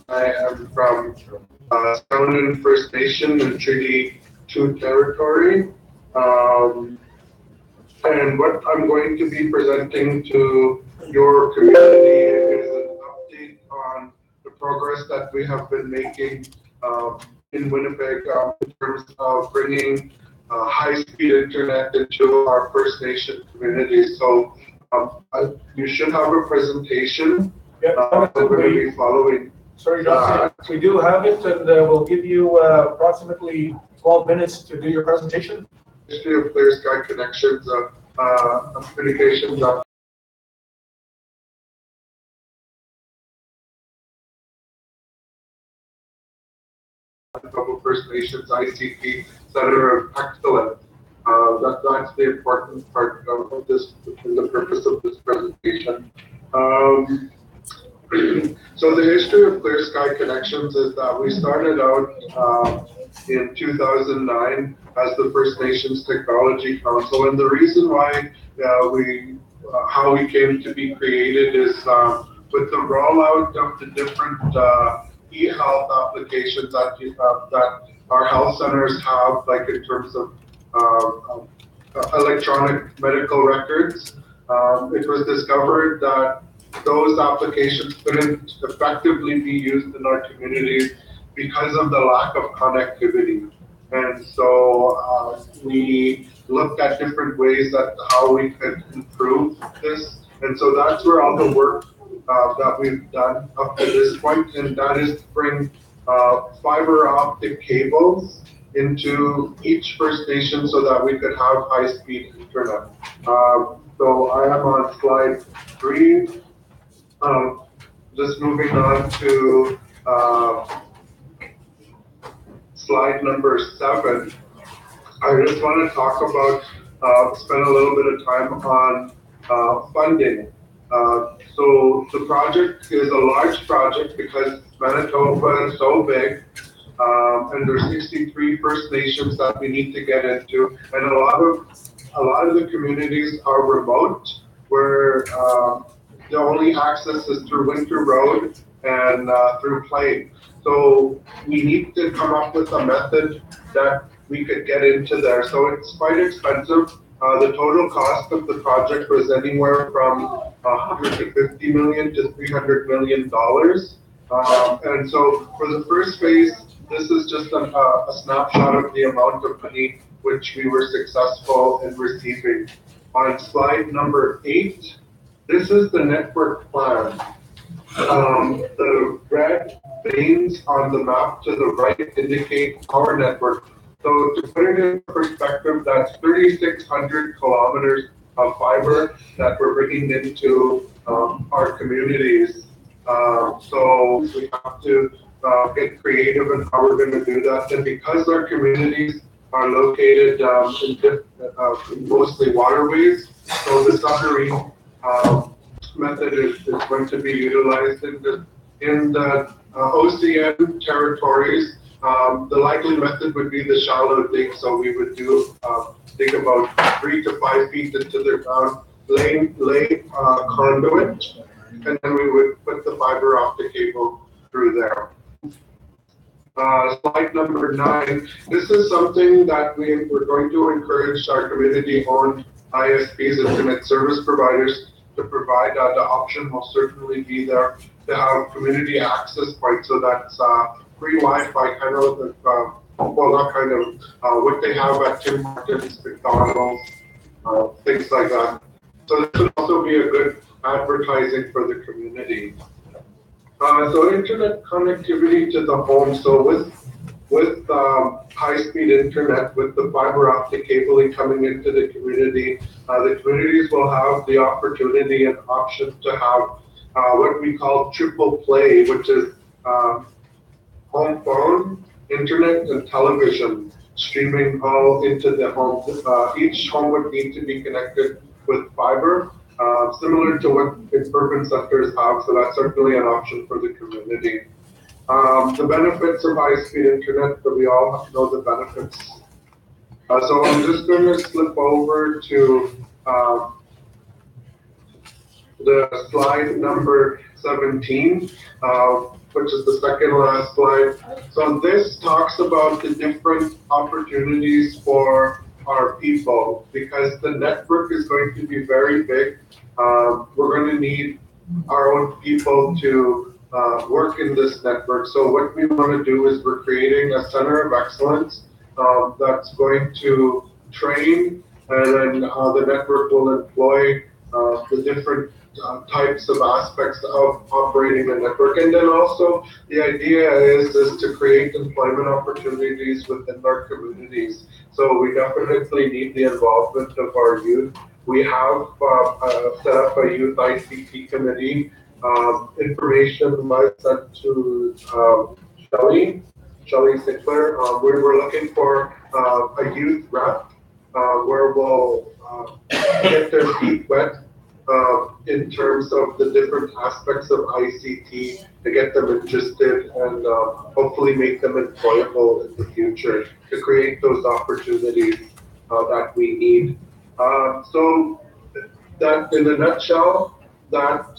Speaker 15: I am from Stoneham First Nation in Treaty 2 territory. And what I'm going to be presenting to your community is an update on the progress that we have been making in Winnipeg in terms of bringing high-speed internet into our First Nation community. So you should have a presentation that we're going to be following.
Speaker 2: Sorry, Jonathan, we do have it, and we'll give you approximately 12 minutes to do your presentation.
Speaker 15: History of Clear Sky Connections, communications. First Nations ICT Center of Excellence. That's the important part of this, and the purpose of this presentation. So the history of Clear Sky Connections is that we started out in 2009 as the First Nations Technology Council, and the reason why how we came to be created is with the rollout of the different e-health applications that our health centers have, like in terms of electronic medical records. It was discovered that those applications couldn't effectively be used in our communities because of the lack of connectivity. And so we looked at different ways that how we could improve this. And so that's where all the work that we've done up to this point, and that is to bring fiber optic cables into each First Nation so that we could have high-speed internet. So I am on slide 3. Just moving on to slide number 7. I just want to talk about, spend a little bit of time on funding. So the project is a large project because Manitoba is so big, and there's 63 First Nations that we need to get into, and a lot of the communities are remote, where the only access is through Winter Road and through Plain. So we need to come up with a method that we could get into there. So it's quite expensive. The total cost of the project was anywhere from $150 million to $300 million. And so for the first phase, this is just a snapshot of the amount of money which we were successful in receiving. On slide number 8, this is the network plan. The red veins on the map to the right indicate our network. So to put it in perspective, that's 3,600 kilometers of fiber that we're bringing into our communities. So we have to get creative in how we're going to do that. And because our communities are located in mostly waterways, so the submarine method is going to be utilized in the OCN territories. The likely method would be the shallow dig, so we would dig about 3 to 5 feet into the ground, lay conduit, and then we would put the fiber optic cable through there. Slide number 9. This is something that we're going to encourage our community-owned ISPs, internet service providers, to provide. The option will certainly be there to have community access points, so that's free Wi-Fi, kind of, well, not kind of, what they have at Tim Hortons, McDonald's, things like that. So this would also be a good advertising for the community. So internet connectivity to the home. So with high-speed internet, with the fiber optic cabling coming into the communities will have the opportunity and option to have what we call triple play, which is home phone, internet, and television streaming all into the home. Each home would need to be connected with fiber, similar to what urban centers have, so that's certainly an option for the community. The benefits of high-speed internet, but we all know the benefits. So I'm just going to slip over to the slide number 17, which is the second last slide. So this talks about the different opportunities for our people, because the network is going to be very big. We're going to need our own people to work in this network. So what we want to do is we're creating a center of excellence that's going to train, and then the network will employ the different types of aspects of operating the network. And then also the idea is to create employment opportunities within our communities. So we definitely need the involvement of our youth. We have set up a youth ICT committee. Information was sent to Shelley Sinclair. We're looking for a youth rep where we'll get their feet wet in terms of the different aspects of ICT to get them interested and hopefully make them employable in the future to create those opportunities that we need. So that in a nutshell, that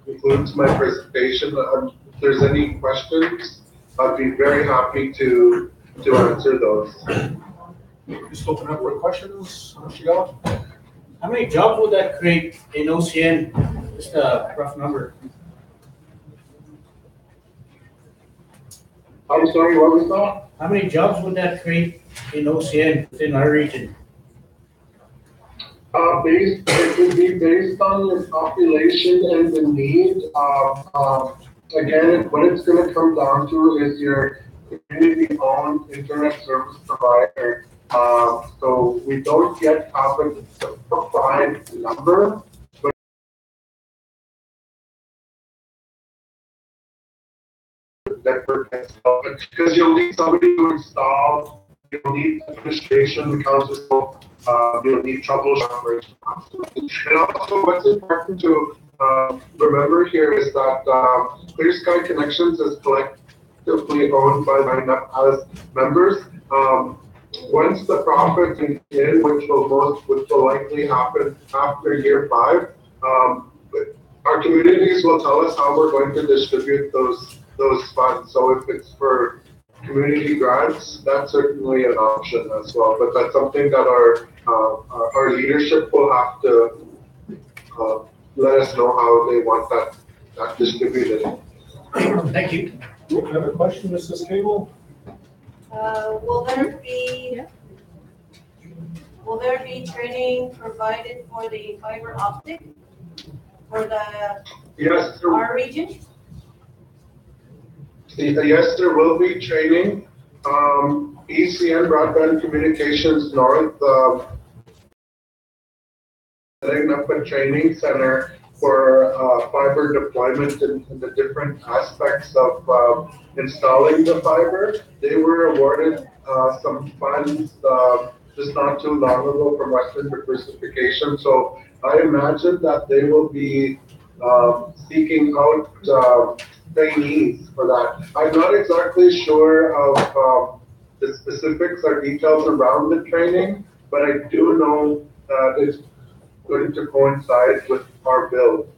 Speaker 15: concludes my presentation. If there's any questions, I'd be very happy to answer those.
Speaker 2: Just open up for questions. Shigella?
Speaker 11: How many jobs would that create in OCN? Just a rough number.
Speaker 15: I'm sorry, what was that?
Speaker 11: How many jobs would that create in OCN within our region?
Speaker 15: It would be based on your population and the need. Again, what it's going to come down to is your community-owned internet service provider. So we don't yet have a defined number, but because you'll need somebody to install, you'll need administration, council, you'll need troubleshooting. And also, what's important to remember here is that Clear Sky Connections is collectively owned by lineup as members. Once the profit is in, which will likely happen after year 5, our communities will tell us how we're going to distribute those funds. So if it's for community grants, that's certainly an option as well. But that's something that our leadership will have to let us know how they want that distributed.
Speaker 11: Thank you.
Speaker 2: You have a question, Mrs. Cable?
Speaker 14: Will there be training provided for the fiber optic for
Speaker 15: Yes,
Speaker 14: our region?
Speaker 15: Yes, there will be training. ECN Broadband Communications North setting up a training center for fiber deployment and the different aspects of installing the fiber. They were awarded some funds just not too long ago from Western Diversification. So I imagine that they will be seeking out trainees for that. I'm not exactly sure of the specifics or details around the training, but I do know that it's going to coincide with our build.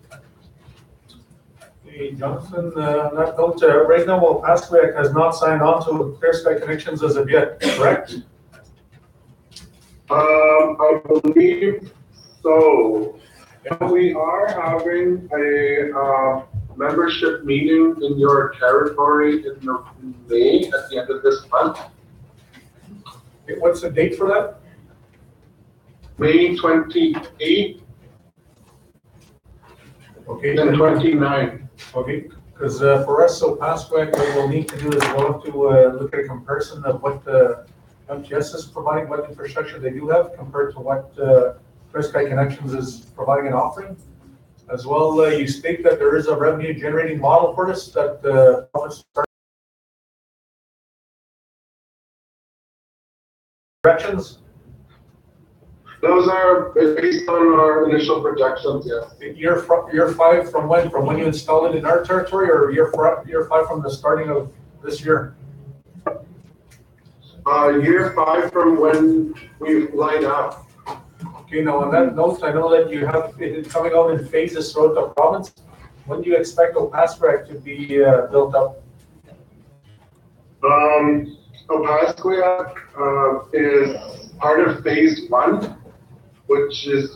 Speaker 2: Hey, Jonathan, on that note, right now, Passquac has not signed on to Clear Sky Connections as of yet, correct?
Speaker 15: I believe so. We are having a membership meeting in your territory in May at the end of this month.
Speaker 2: Okay, what's the date for that?
Speaker 15: May 28th and 29th.
Speaker 2: Okay, because for us, so Passquac, what we'll need to do is we'll have to look at a comparison of what MTS is providing, what infrastructure they do have compared to what Clear Sky Connections is providing and offering. As well, you state that there is a revenue generating model for this that projections.
Speaker 15: Those are based on our initial projections, yes.
Speaker 2: Year 5 from when? From when you installed it in our territory, or year 5 from the starting of this year?
Speaker 15: Year 5 from when we line up.
Speaker 2: Okay, now on that note, I know that you have it coming out in phases throughout the province. When do you expect Opaskwayak to be built up?
Speaker 15: Opaskwayak is part of phase 1, which is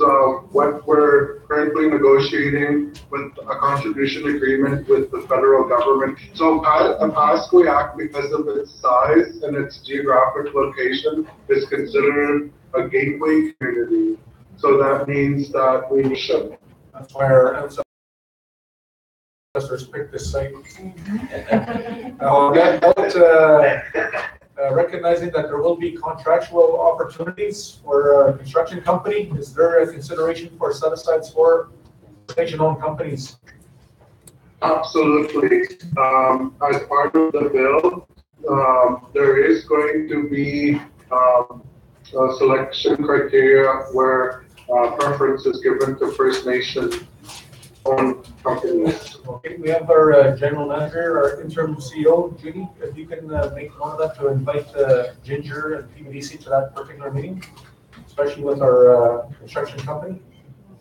Speaker 15: what we're currently negotiating with a contribution agreement with the federal government. So Opaskwayak, because of its size and its geographic location, is considered a gateway community. So that means that we should.
Speaker 2: That's why our ancestors picked this site. Recognizing that there will be contractual opportunities for a construction company, is there a consideration for set-asides for station-owned companies?
Speaker 15: Absolutely. As part of the bill, there is going to be selection criteria where preference is given to First Nation owned companies.
Speaker 2: Okay, we have our general manager, our interim CEO, Judy, if you can make one of that to invite Ginger and PBDC to that particular meeting, especially with our construction company.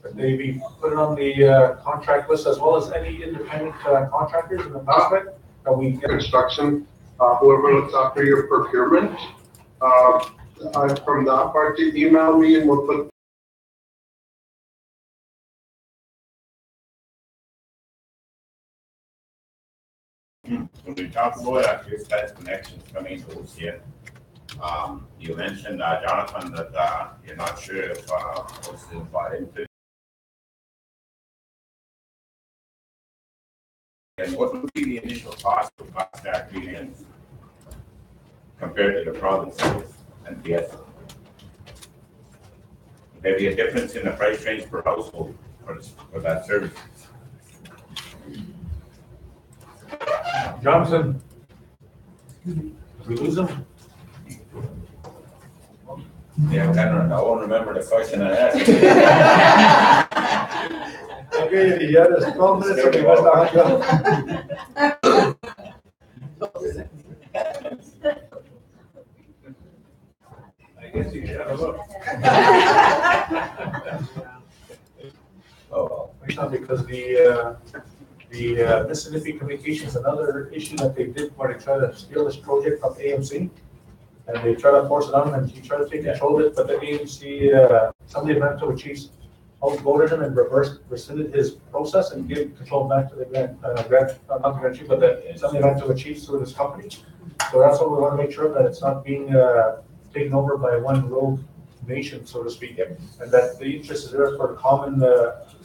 Speaker 2: That they be put on the contract list as well as any independent contractors in the prospect that we get.
Speaker 15: Construction, whoever looks after your procurement, from that party, email me and we'll put
Speaker 10: When we talk about your guys' connections coming to OCN, you mentioned, Jonathan, that you're not sure if OCN bought into. And what would be the initial cost of contract unions compared to the provinces and PS? There be a difference in the price range per household for that service.
Speaker 2: Johnson. Did we lose him?
Speaker 10: Yeah, I won't remember the question I asked.
Speaker 2: Okay, he had his 12 minutes and he was not. I guess you should have a look. Oh, well, because the Mississippi Communications, another issue that they did where they try to steal this project from AMC. And they try to force it on him and he tried to take control of it, but the AMC, some of the Manitoba chiefs outvoted him and rescinded his process and gave control back to the not the Grand Chief, but some of the Manitoba chiefs through this company. So that's what we want to make sure that it's not being taken over by one rogue nation, so to speak, and that the interest is there for the common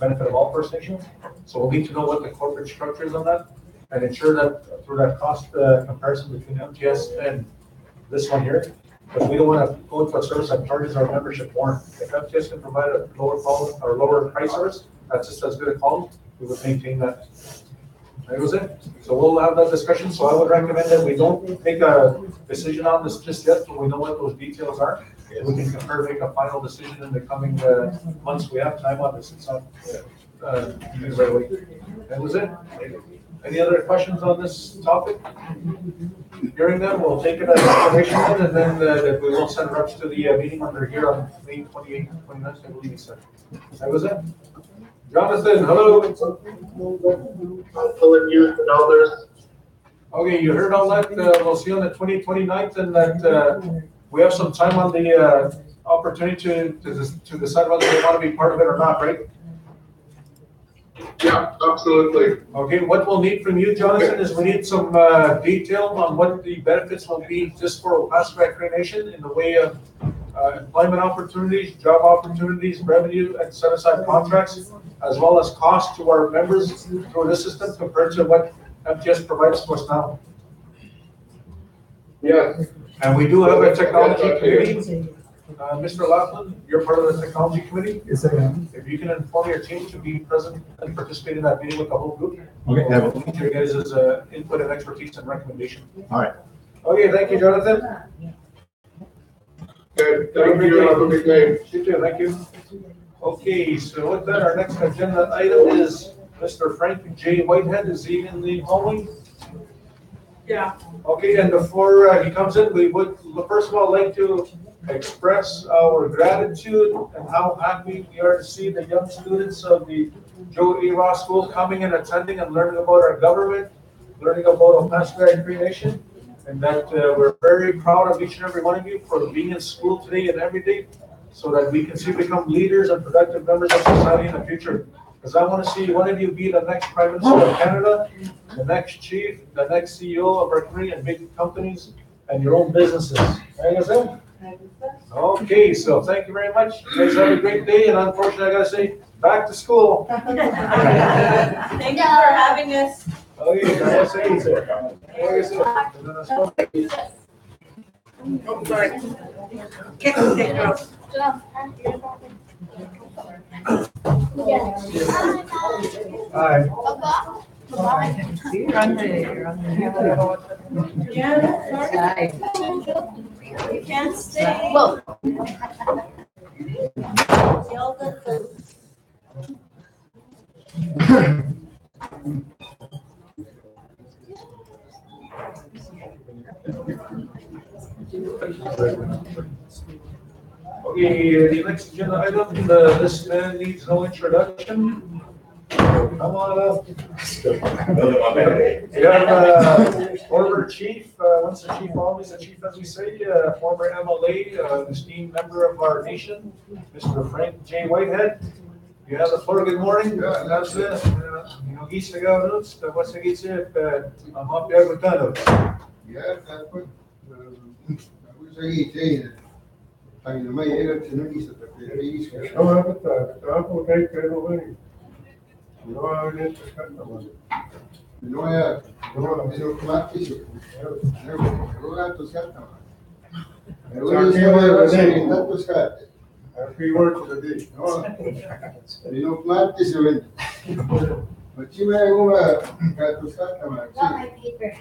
Speaker 2: benefit of all First Nations. So we'll need to know what the corporate structure is on that and ensure that through that cost comparison between MTS and this one here, because we don't want to go into a service that charges our membership more. If MTS can provide a lower quality or lower price service, that's just as good a quality, we would maintain that. That was it. So we'll have that discussion. So I would recommend that we don't make a decision on this just yet, but we know what those details are. We can compare, make a final decision in the coming months. We have time on this. It's not right away. That was it. Any other questions on this topic? Hearing them, we'll take it as information and then we will send reps to the meeting under here on May 28th and 29th, I believe he said. That was it. Jonathan, hello.
Speaker 15: Pulling you and others.
Speaker 2: Okay, you heard all that. We'll see you on the 29th and that we have some time on the opportunity to decide whether they want to be part of it or not, right?
Speaker 15: Yeah, absolutely.
Speaker 2: Okay, what we'll need from you, Jonathan, is we need some detail on what the benefits will be just for Opaska Cree Nation in the way of employment opportunities, job opportunities, revenue, and set aside contracts, as well as cost to our members through this system compared to what MTS provides to us now.
Speaker 15: Yes.
Speaker 2: And we do have a technology committee. Mr. Laughlin, you're part of the technology committee.
Speaker 9: Yes, I am.
Speaker 2: If you can inform your team to be present and participate in that meeting with the whole group.
Speaker 9: Okay, have it.
Speaker 2: We'll need your guys' input and expertise and recommendation.
Speaker 9: All right.
Speaker 2: Okay, thank you, Jonathan.
Speaker 15: Good, thank you, have a good day.
Speaker 2: You too, thank you. Okay, so with that, our next agenda item is Mr. Frank J. Whitehead. Is he in the hallway?
Speaker 13: Yeah.
Speaker 2: Okay, and before he comes in, we would first of all like to express our gratitude and how happy we are to see the young students of the Joe A. Ross School coming and attending and learning about our government, learning about Opaska Cree Nation, and that we're very proud of each and every one of you for being in school today and every day so that we can become leaders and productive members of society in the future. Because I want to see one of you be the next Prime Minister of Canada, the next chief, the next CEO of our Cree and big companies, and your own businesses. Okay, so thank you very much. You guys have a great day, and unfortunately, I gotta say, back to school.
Speaker 14: Thank you for having us.
Speaker 2: Okay, I gotta say, Hi.
Speaker 8: You're on the.
Speaker 14: Yeah,
Speaker 8: Hi.
Speaker 14: you can't stay.
Speaker 8: Well.
Speaker 14: Y'all
Speaker 2: Okay, the next agenda item, this man needs no introduction. Come on up. We have former chief, once the chief, always the chief, as we say, former MLA, esteemed member of our nation, Mr. Frank J. Whitehead. You have the floor. Good morning. That's it. Nogis na gawin, what's the gitsi at Mapia Gutano?
Speaker 4: Yeah, that's what, I was saying, tayo na may egat sinagis at pag-iis ka. Oo, dapat ako kahit kayo ba eh. Ginawa ulit sa kanta. Ginawa kumatis eh. Ginawa ito sa kanta. Ginawa ito sa kanta. Free word for the day. Kumatis ulit. Machima yung kato sa kanta.
Speaker 14: Got my paper.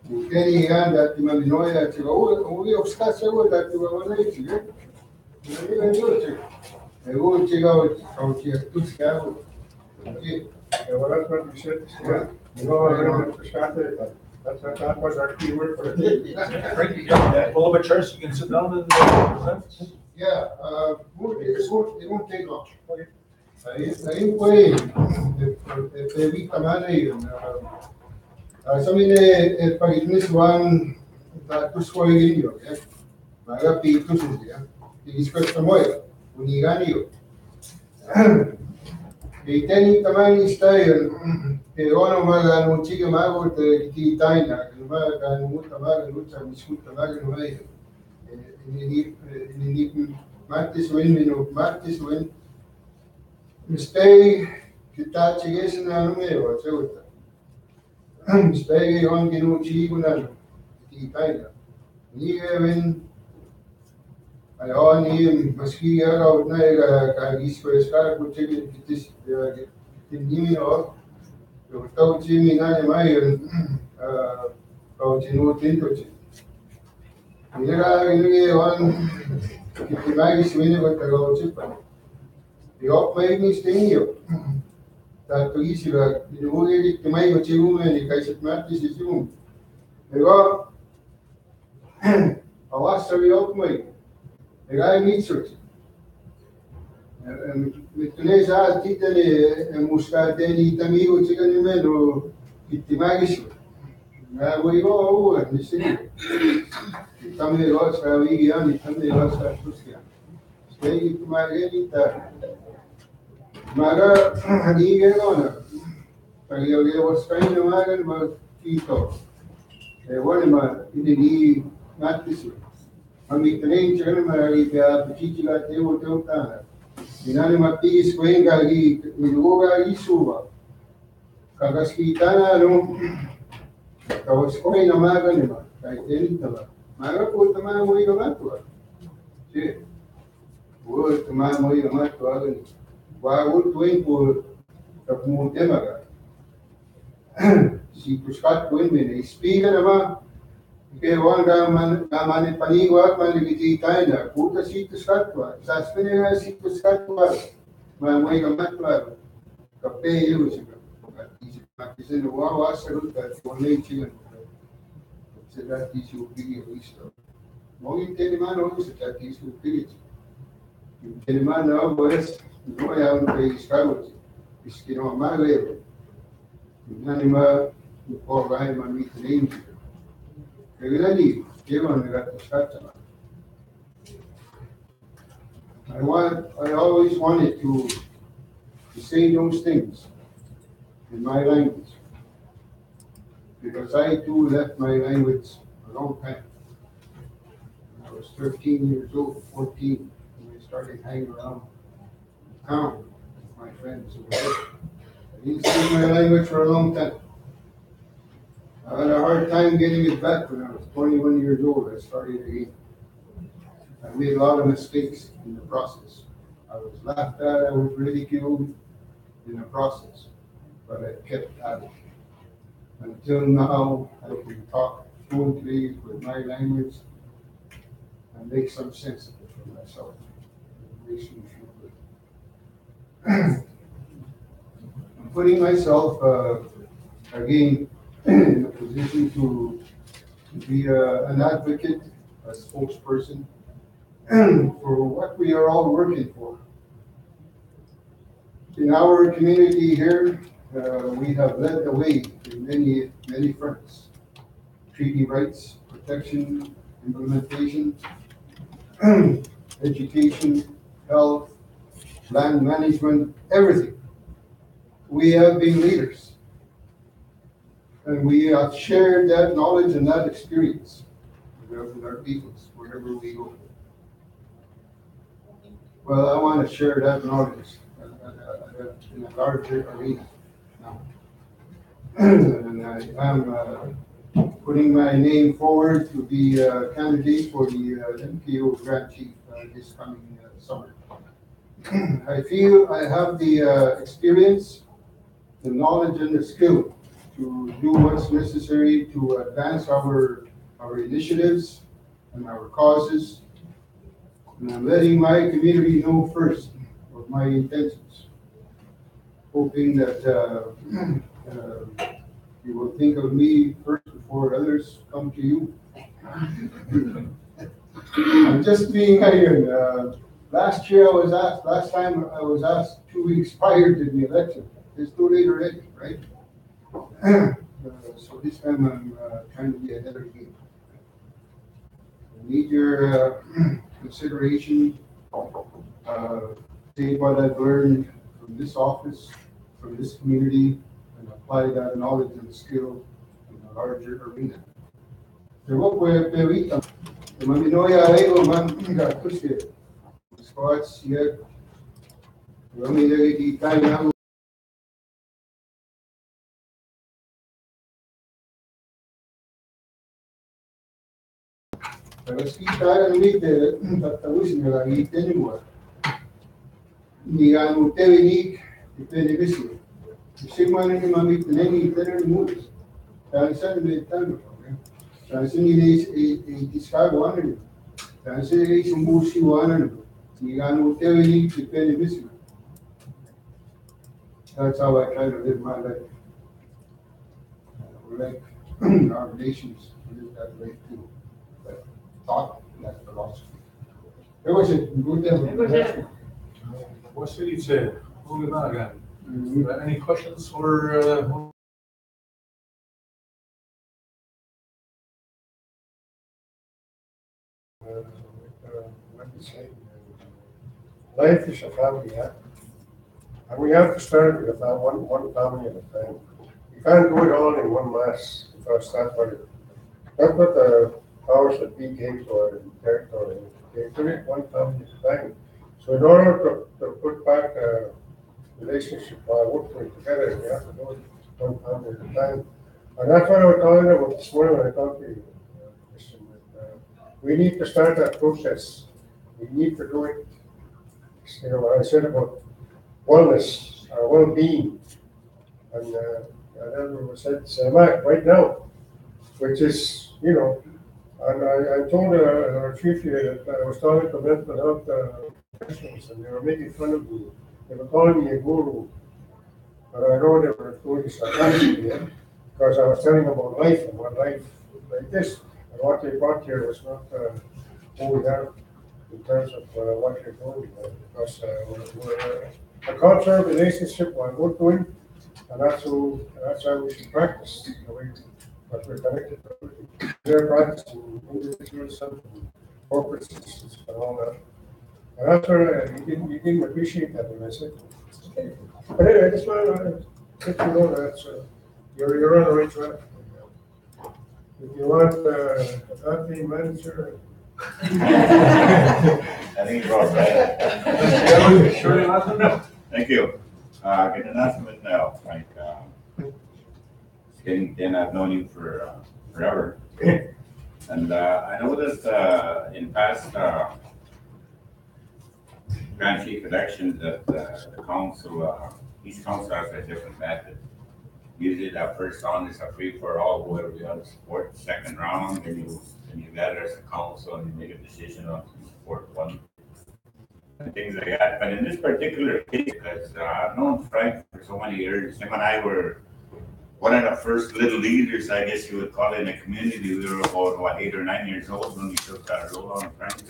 Speaker 4: Kenny yan dati malinoya at sila uli obstas sa wala dati wala yung siya. Hindi yung siya. Ewan siya o siya tus ka o. Wala pa siya siya. Wala pa siya. That was our key word for the day.
Speaker 2: Frank, you got pull up a chair so you can sit down and present.
Speaker 4: Yeah, it won't take long. Ahí fue, te vi tamana y sa amin pag-inis one datos ko yung inyo, mga pitos siya, i-discuss na mo unigan niyo. Iteni tamani style, ono mga chiga mago te kitay na, mga kanumuta mga lucha miskuta mga lumay. Ini martes win mino martes win. Stay kita chiges na ano ngayon, sa Stay on Ginuchi Gunan, Tikaina. Even I only Maski out Naga Kagis for a scar, which is the Nimino, without Jimmy Nanimayan, Pauchinu Tintochi. Nira one, if the bag is winning with the road chip. The op made me sting you. That easy, the only to make a children and the case of Mattis is you. They go, I was sorry of me. The guy meets it. And with today's art, Italy and Muscatini, Tamigo, chicken menu, it the magazine. Now we go over and the city. Tammy lost our Vigian, Tammy lost our Tuskia. Stay to my editor. Maga, hindi gano'n. Pag was trying to magan about Tito. One man, hindi Mattis. Kami train siya na marami kaya pachichila tewo tewo tana. Dinali mapigis ko yung gagi, ilugo gagi suba. Kagaskita na ano, kawas ko yung namagan naman. Kahit enit naman. Maga po tama mo yung namatwa. Siya. Po tama mo yung namatwa. Wagul tuwing po kapumunte maga. Si Puskat tuwing may na-speaker naman. Kaya wang gaman panigwag maligitay na puta si Puskat wa. Saspe nga si Puskat wa. Mamoy kamatwa. Kape yun siya. Kasi nawawa sa ruta. Wala siya. Sa dati siya upigil isto. Mawin tiniman ako sa dati siya upigil. Yung tiniman na ako no hay un país caro, es que no más leve. Un animal, un poco hay más mitrein. Pero allí, llevan el gato scatama. I always wanted to say those things in my language. Because I too left my language a long time. I was 13 years old, 14, when I started hanging around town with my friends. I didn't speak my language for a long time. I had a hard time getting it back when I was 21 years old. I started again. I made a lot of mistakes in the process. I was laughed at, I was ridiculed in the process, but I kept at it. Until now, I can talk fluently with my language and make some sense of it for myself. It makes me feel good. I'm putting myself again in a position position to be an advocate, a spokesperson for what we are all working for. In our community here, we have led the way in many, many fronts. Treaty rights, protection, implementation, education, health, land management, everything. We have been leaders. And we have shared that knowledge and that experience with our peoples wherever we go. Well, I want to share that knowledge in a larger arena now. And I am putting my name forward to be a candidate for the MPO Grand Chief this coming summer. I feel I have the experience, the knowledge, and the skill to do what's necessary to advance our initiatives and our causes. And I'm letting my community know first of my intentions, hoping that you will think of me first before others come to you. I'm just being iron. Last time I was asked 2 weeks prior to the election. It's too late already, right? So this time I'm trying to be ahead of the game. I need your consideration. Take what I've learned from this office, from this community, and apply that knowledge and skill in a larger arena. Spots yet. Mas kita ni tatawis nila itin mo. Ni anu tewinik ipelibisi. Sigman ni mamit neni itin mo. Tansan metan. Tansan ni iskago ano. Tansan ni sumbusi ano. Ni anu tewinik ipelibisi. That's how I try to live my life. Like our nations live that way too. Thought, that philosophy. It was a good day.
Speaker 2: What should you say? Moving on again. Any questions for?
Speaker 4: Life is a family, yeah? And we have to start with one family at a time. You can't do it all in one mass because that's what the powers that be gave to our territory. They put it one family at a time. So in order to put back a relationship while working together, we have to do it one family at a time. And that's what I was talking about this morning when I talked to you. We need to start that process. We need to do it. You know what I said about wellness, our well-being, and I said Samak right now, which is, you know, and I told our chief here that I was talking to mental health professionals, and they were making fun of me. They were calling me a guru, but I know they were doing sarcastically, because I was telling them about life and what life like this, and what they brought here was not who we are in terms of what you're doing, because we're a cultural relationship while we're doing, and that's how we should practice the way that we're connected to everything. They're practicing individualism, corporate systems, and all that. And that's where you didn't appreciate that when I said. Okay. But anyway, I just want to let you know that you're on the right track. If you want a company manager.
Speaker 10: I think you're all right.
Speaker 2: Sure.
Speaker 10: Thank you. Get an announcement now, Frank. It's getting, and I've known you for forever. And I know that in past Grand Chief elections that the council, each council has a different method. Usually that first round is a free for all, whoever you want to support. Second round, then you gather as a council and you make a decision on to support one. And things like that. But in this particular case, because I've known Frank for so many years, him and I were one of the first little leaders, I guess you would call it, in the community. We were about, what, 8 or 9 years old when we took our role on Frank.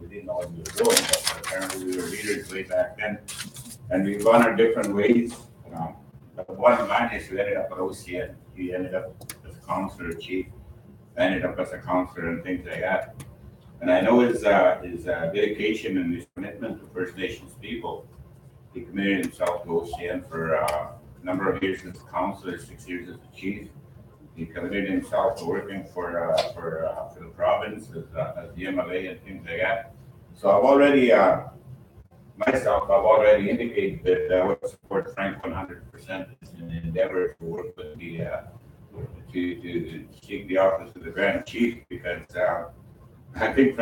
Speaker 10: We didn't know what we were doing, but apparently we were leaders way back then. And we've gone our different ways. But the bottom line is we ended up at OCN. He ended up as a counselor, chief. I ended up as a counselor and things like that. And I know his dedication and his commitment to First Nations people. He committed himself to OCN for a number of years as a counselor, 6 years as a chief. He committed himself to working for the province as the MLA and things like that. So I've already, I've already indicated that I would support Frank 100% in an endeavor to work with the, to seek the office of the Grand Chief, because I think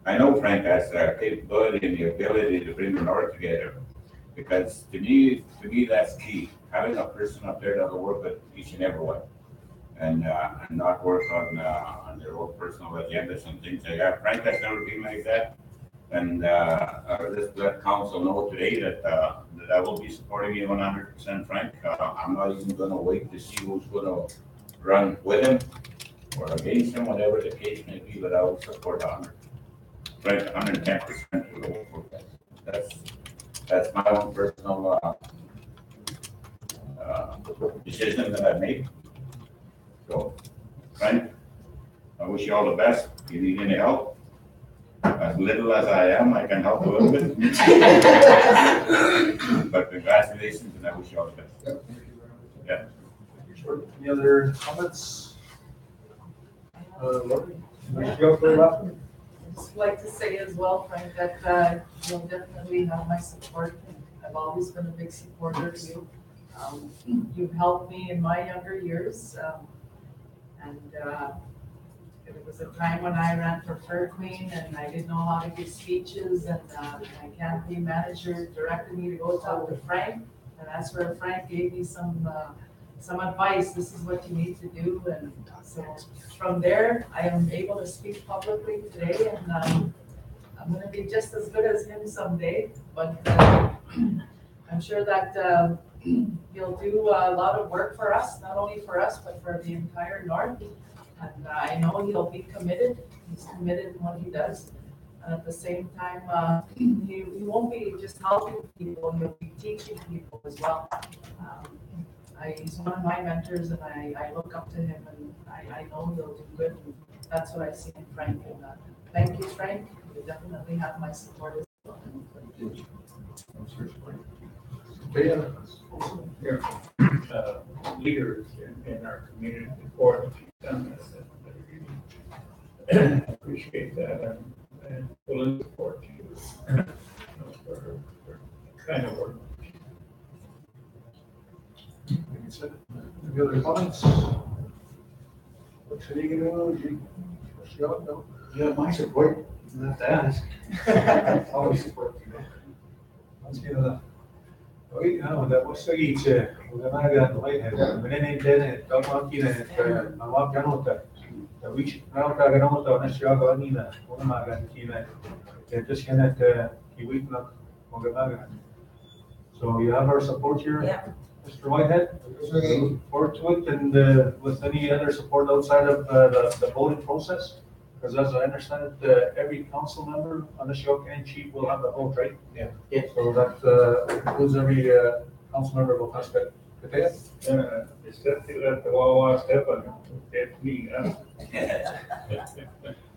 Speaker 10: I know Frank has the capability and the ability to bring the North together. Because to me that's key. Having a person up there that'll work with each and every one, and not work on their own personal agendas and things like that. Frank has never been like that, and just let council know today that I will be supporting you 100%, Frank. I'm not even going to wait to see who's going to run with him or against him, whatever the case may be. But I will support 100. Frank, 110%. That's my own personal decision that I made. So, Frank, I wish you all the best. If you need any help, as little as I am, I can help a little bit. But congratulations, and I wish you all the best.
Speaker 4: Yep, thank you very much.
Speaker 10: Yeah.
Speaker 2: Any other comments? Lori, wish you up for the last one?
Speaker 1: I'd just like to say as well, Frank, that you'll definitely have my support. I've always been a big supporter of you. You've helped me in my younger years, and it was a time when I ran for Fair Queen and I didn't know how to give speeches, and my campaign manager directed me to go talk to Frank, and that's where Frank gave me some advice. This is what you need to do, and so from there I am able to speak publicly today, and I'm going to be just as good as him someday. But I'm sure that he'll do a lot of work for us, not only for us but for the entire North. And I know he'll be committed. He's committed in what he does. And at the same time, he won't be just helping people, he'll be teaching people as well. He's one of my mentors, and I look up to him, and I know he'll do good. And that's what I see in Frank. And thank you, Frank. You definitely have my support as well.
Speaker 3: Leaders in our community before that you've done this. I appreciate that and will support you for kind of work.
Speaker 2: Any other comments? What should you do? No?
Speaker 9: Yeah, my support, you don't have to ask. Always support you.
Speaker 2: Let's get it. Oye, what's the each? We're going to light head. When they did it, don't want you to walk down with the reach. Now, I don't want to show you. I mean, what am I going to keep it? Just kind of keep waiting up. So you have our support here, Mr. Whitehead. Look forward to it, and with any other support outside of the voting process. Because as I understand it, every council member on the Shoal County Chief will have a vote, right?
Speaker 11: Yeah.
Speaker 2: So that includes every council member will pass that.
Speaker 3: Except that the Wawa Stefan, that's me.
Speaker 10: That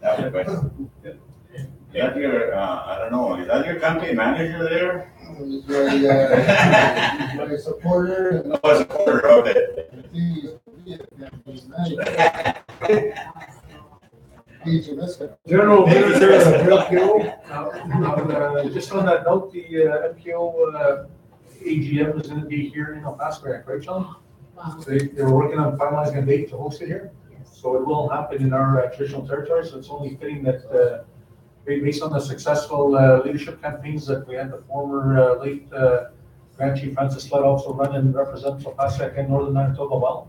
Speaker 10: was question. Is that your, I don't know, is that your campaign manager there?
Speaker 4: He's my supporter. And
Speaker 10: I was a supporter of it.
Speaker 2: General Manager of MPO. Just on that note, the MPO AGM is going to be here in El Paso, right, Sean? They're working on finalizing a date to host it here. So it will happen in our traditional territory. So it's only fitting that based on the successful leadership campaigns that we had, the former late Grand Chief Francis Flood also run and represent El Paso and Northern Manitoba well.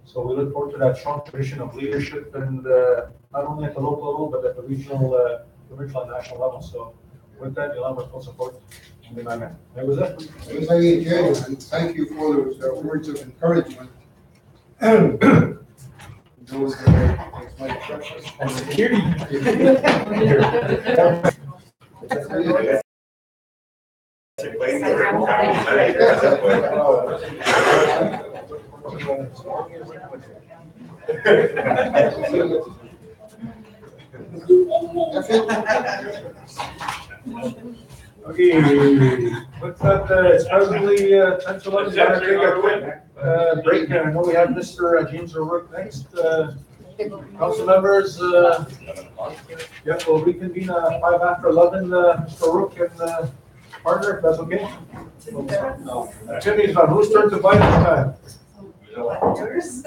Speaker 2: So we look forward to that strong tradition of leadership, and not only at the local level, but at the regional and national level. So with that, you'll have our full support. That was it.
Speaker 4: And thank you for those words of encouragement. Those that makes my preference.
Speaker 2: And security. Okay, looks like it's probably 10 to 11. Gotta take a quick break. I know we have Mr. James O'Rourke next. Council members, yeah, we'll reconvene 5 after 11. Mr. O'Rourke and partner, if that's okay. Timmy's on. Whose turn to bite this time?
Speaker 1: Yours?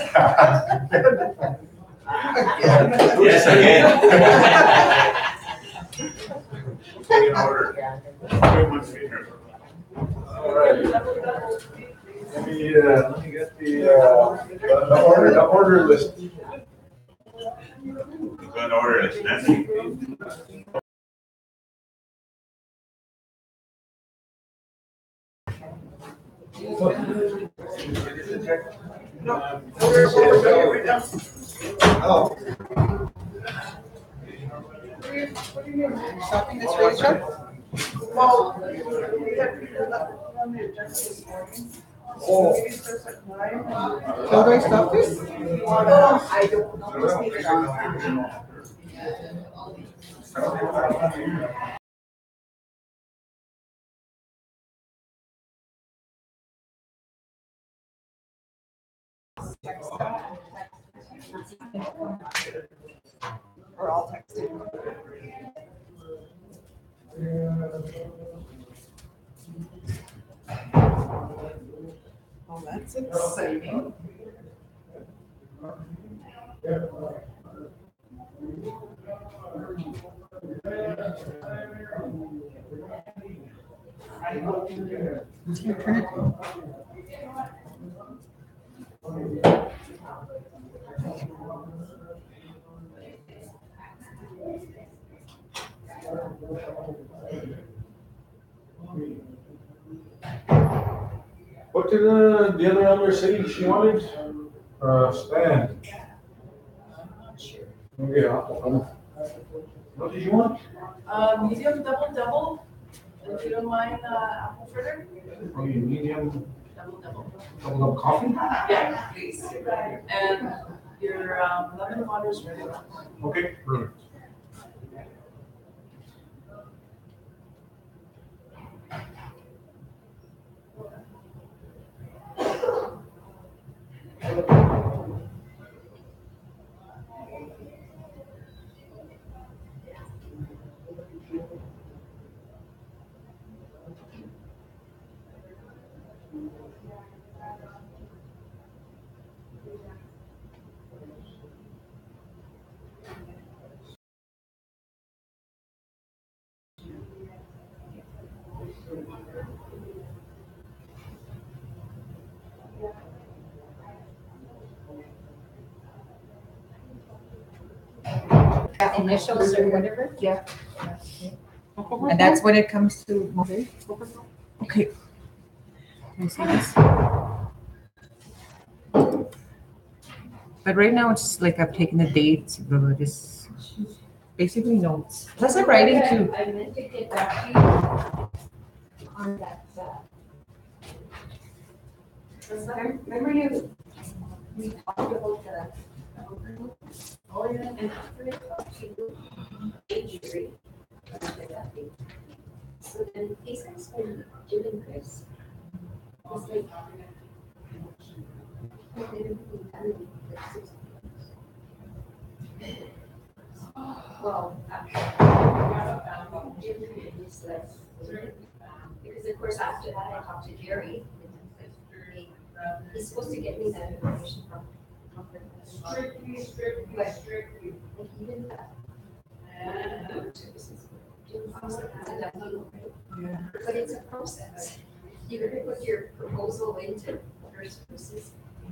Speaker 10: Yes, again.
Speaker 3: In order.
Speaker 2: All right. Let me get the order list.
Speaker 10: Good order, it's Nancy.
Speaker 13: Oh. What do you mean? Something that's really sharp? Well, we had on the agenda this morning. So maybe it starts at 9. How do I stop this? I don't know. Just leave it on. We're all texting. Oh, that's exciting.
Speaker 2: What did the other member say she wanted? Stan. Okay, what did you want?
Speaker 1: Medium double, if you don't mind, apple fritter.
Speaker 2: Oh, you medium
Speaker 1: Double.
Speaker 2: double up coffee?
Speaker 1: Yeah, please. And your lemon water's ready.
Speaker 2: Okay, perfect.
Speaker 7: Initials or whatever? Yeah. And that's when it comes to. Okay. Can you see this? But right now it's like I've taken the dates, this basically notes. Plus I'm writing too.
Speaker 14: I meant to get back to you on that. Remember we talked about the. Oh, yeah, and after I talked to injury. So then these guys been doing this. It's like. Well, because of course after that I talked to Gary. He's supposed to get me that information from. Strictly. Like even that. But it's a process. You're gonna put your proposal into first versus.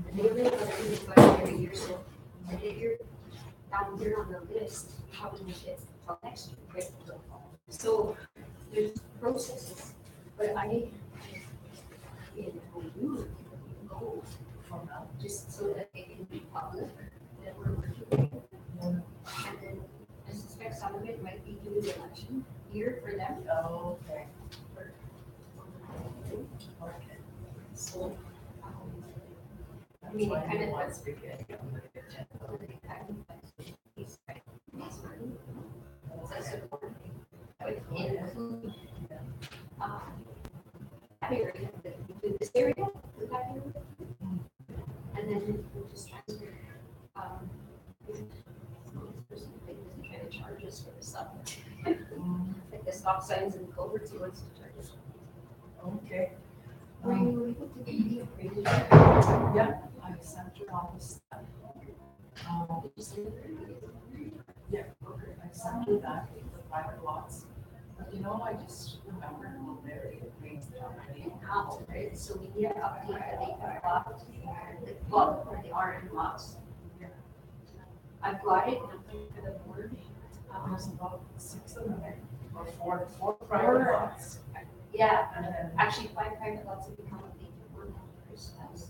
Speaker 14: And you're gonna put it every year, so and if you're down here on the list, how do you get till next year? Right? So there's processes, but I go just so that they
Speaker 16: public that we're working with. And then I suspect some of it might be due to the election year for them.
Speaker 1: Oh, okay. Okay.
Speaker 16: So,
Speaker 1: That's
Speaker 16: I mean,
Speaker 1: why
Speaker 16: it kind
Speaker 1: he
Speaker 16: of
Speaker 1: wants to get you on the agenda.
Speaker 16: This area, and then we just transfer, this person trying to charge us for the stuff. Like the stop signs and culverts, he wants to charge us.
Speaker 1: Okay.
Speaker 16: Were you able to get the appraisal?
Speaker 1: Yeah, I sent you all this stuff.
Speaker 16: Did you send it?
Speaker 1: Yeah, okay, I sent you that, the private lots. But you know, I just remembered how very agrees property.
Speaker 16: Now, right, so we need to update the vacant lot, well, where they are in lots. I've got it, and I'm putting it for the board.
Speaker 1: There's about 6 of them, or four private lots.
Speaker 16: Yeah,
Speaker 1: And then,
Speaker 16: actually, 5 private lots have become a vacant one, there's us.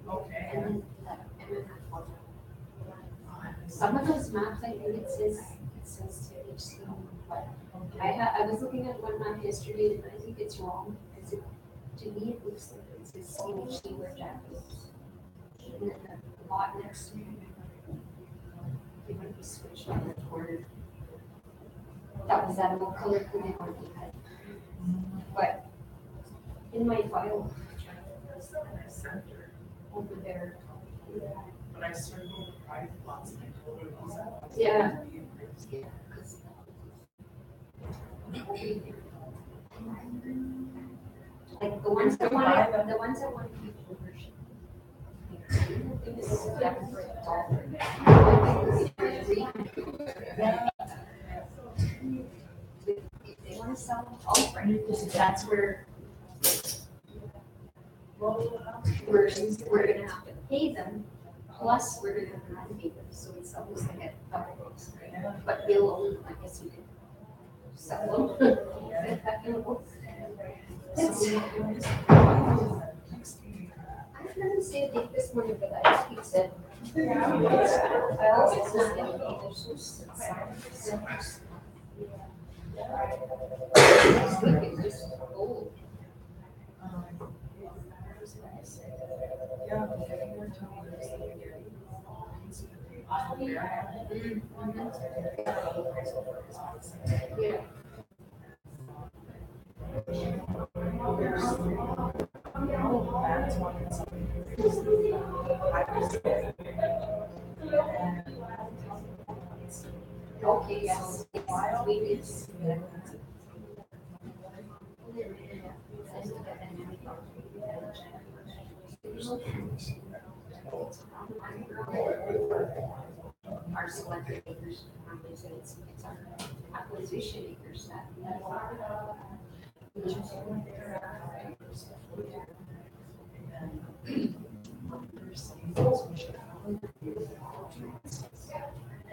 Speaker 1: okay.
Speaker 16: And then, some of those maps, I think it says to each school, but I was looking at one map yesterday, and I think it's wrong, because to me, it looks like it says CHC where Jack is. And then the lot next to me, they might be switched on the corner. That was that old color coded one we had. But in my file, over there.
Speaker 1: But I circled the private lots and I told her those are.
Speaker 16: Yeah. Like the ones that want to be conversion. If they want to sell them outright, that's where we're gonna have to pay them, plus we're gonna have to pay them, so it's almost like a double cost, right? But they'll own, I guess you could sell them. I was gonna say a date this morning, but I just keep said. I also said that there's this week it was old.
Speaker 1: Yeah, they were telling us that
Speaker 16: Yeah. Okay, yes. We did. Our selected acres, it's our acquisition acres that. And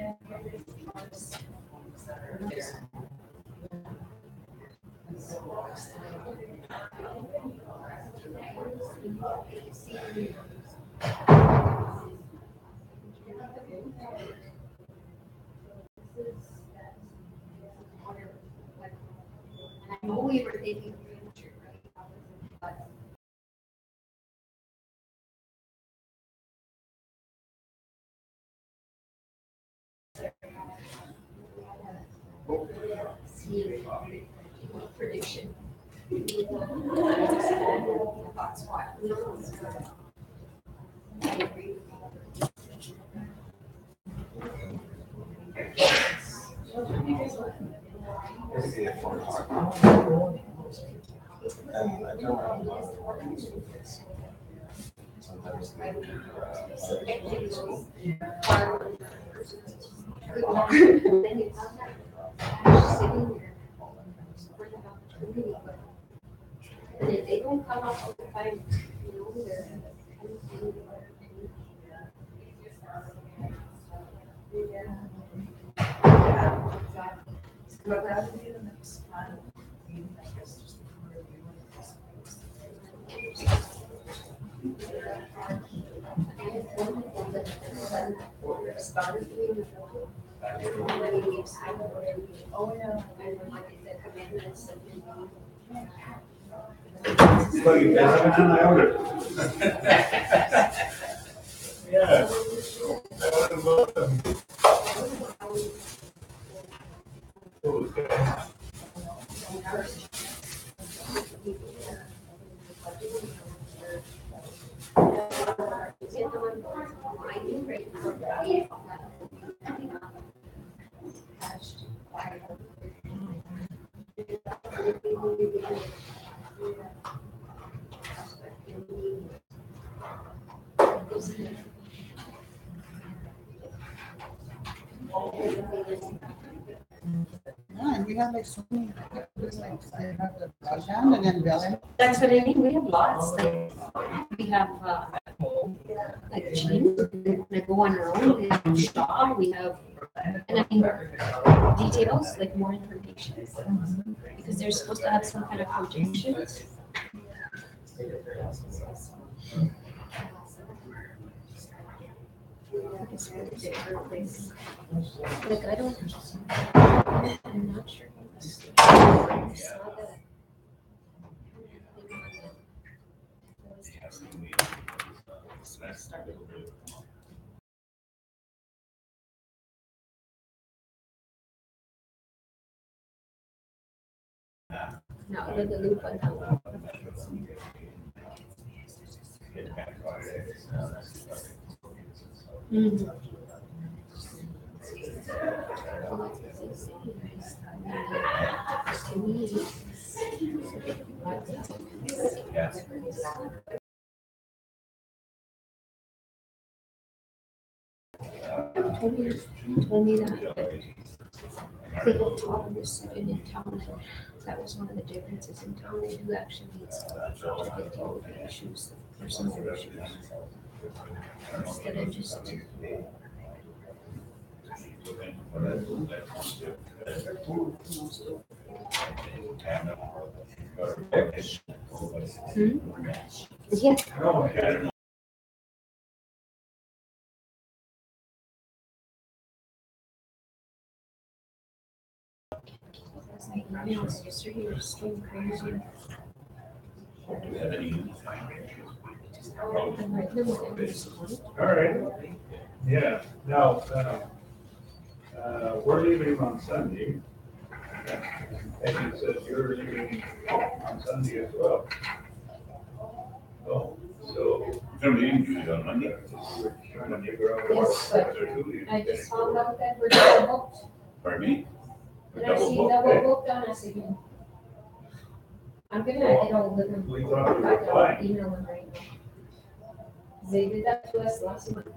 Speaker 16: I know we were thinking future, right? But see prediction. That's why. I agree. Then you have that sitting there for the opportunity, but and if they don't come up all the time, you know, they're
Speaker 1: But that would be the next plan. I guess just a review of this.
Speaker 16: started doing the photo.
Speaker 1: Oh, yeah.
Speaker 16: And then like the commitments that you
Speaker 3: Look, you guys haven't done my order. Yeah.
Speaker 13: Yeah, and we have like so many, like, I have the broadband and then Bell.
Speaker 16: That's what I mean, we have lots, like, we have, like jeans, that go on our own, we have Shaw, we have, and I mean, details, like more information. Because they're supposed to have some kind of projections. Like, I don't, I'm not sure. I saw that. No, with the loop on top. Mm-hmm. Told me that people taught him this in town. That was one of the differences in town. They do actually need to deal with the issues, the personal issues. Instead of just. Yeah.
Speaker 3: All right. Yeah, now, we're leaving on Sunday. Peggy says you're leaving on Sunday as well. Oh, so.
Speaker 10: From the interviews on Monday.
Speaker 3: Trying to figure out
Speaker 16: Yes,
Speaker 3: what
Speaker 16: but
Speaker 3: they're doing.
Speaker 16: I just found out that we're double booked.
Speaker 10: Pardon me?
Speaker 16: And I see double booked on us again. I'm gonna, it'll live in.
Speaker 3: We thought we were fine.
Speaker 16: Email them right now. They did that to us last month.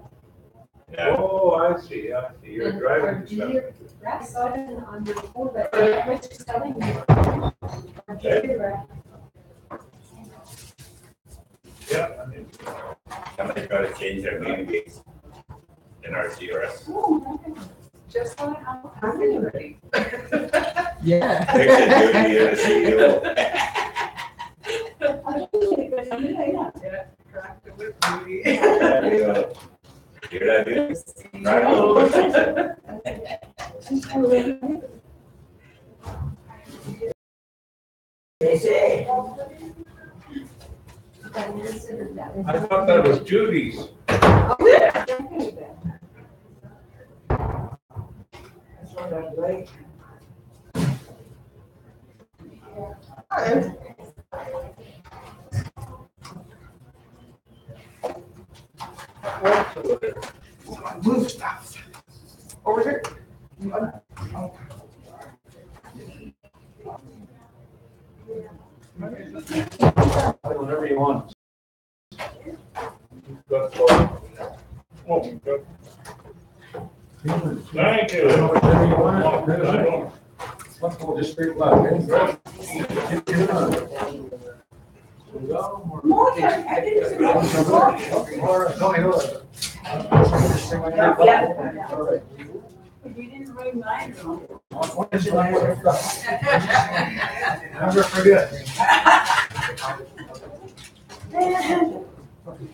Speaker 10: Yeah.
Speaker 3: Oh, I see, you're
Speaker 16: And
Speaker 3: driving.
Speaker 16: our
Speaker 3: to Sunday.
Speaker 16: dealer, I saw it on my phone, but Rich is telling me. Our dealer,
Speaker 3: Yeah, I mean,
Speaker 10: Somebody try to change their meeting dates in our CRS.
Speaker 1: Just like how I'm ready.
Speaker 13: Yeah.
Speaker 10: They said you'd be the CEO.
Speaker 1: Yeah, crack the whip, baby.
Speaker 10: There you go. Hear that, dude? Right
Speaker 3: I thought that was Judy's.
Speaker 13: Move stuff. Over here.
Speaker 3: Whatever you want. Oh, good. Thank you.
Speaker 2: Whatever you want. Let's go just straight left.
Speaker 5: We didn't bring mine.
Speaker 2: Never forget. Okay,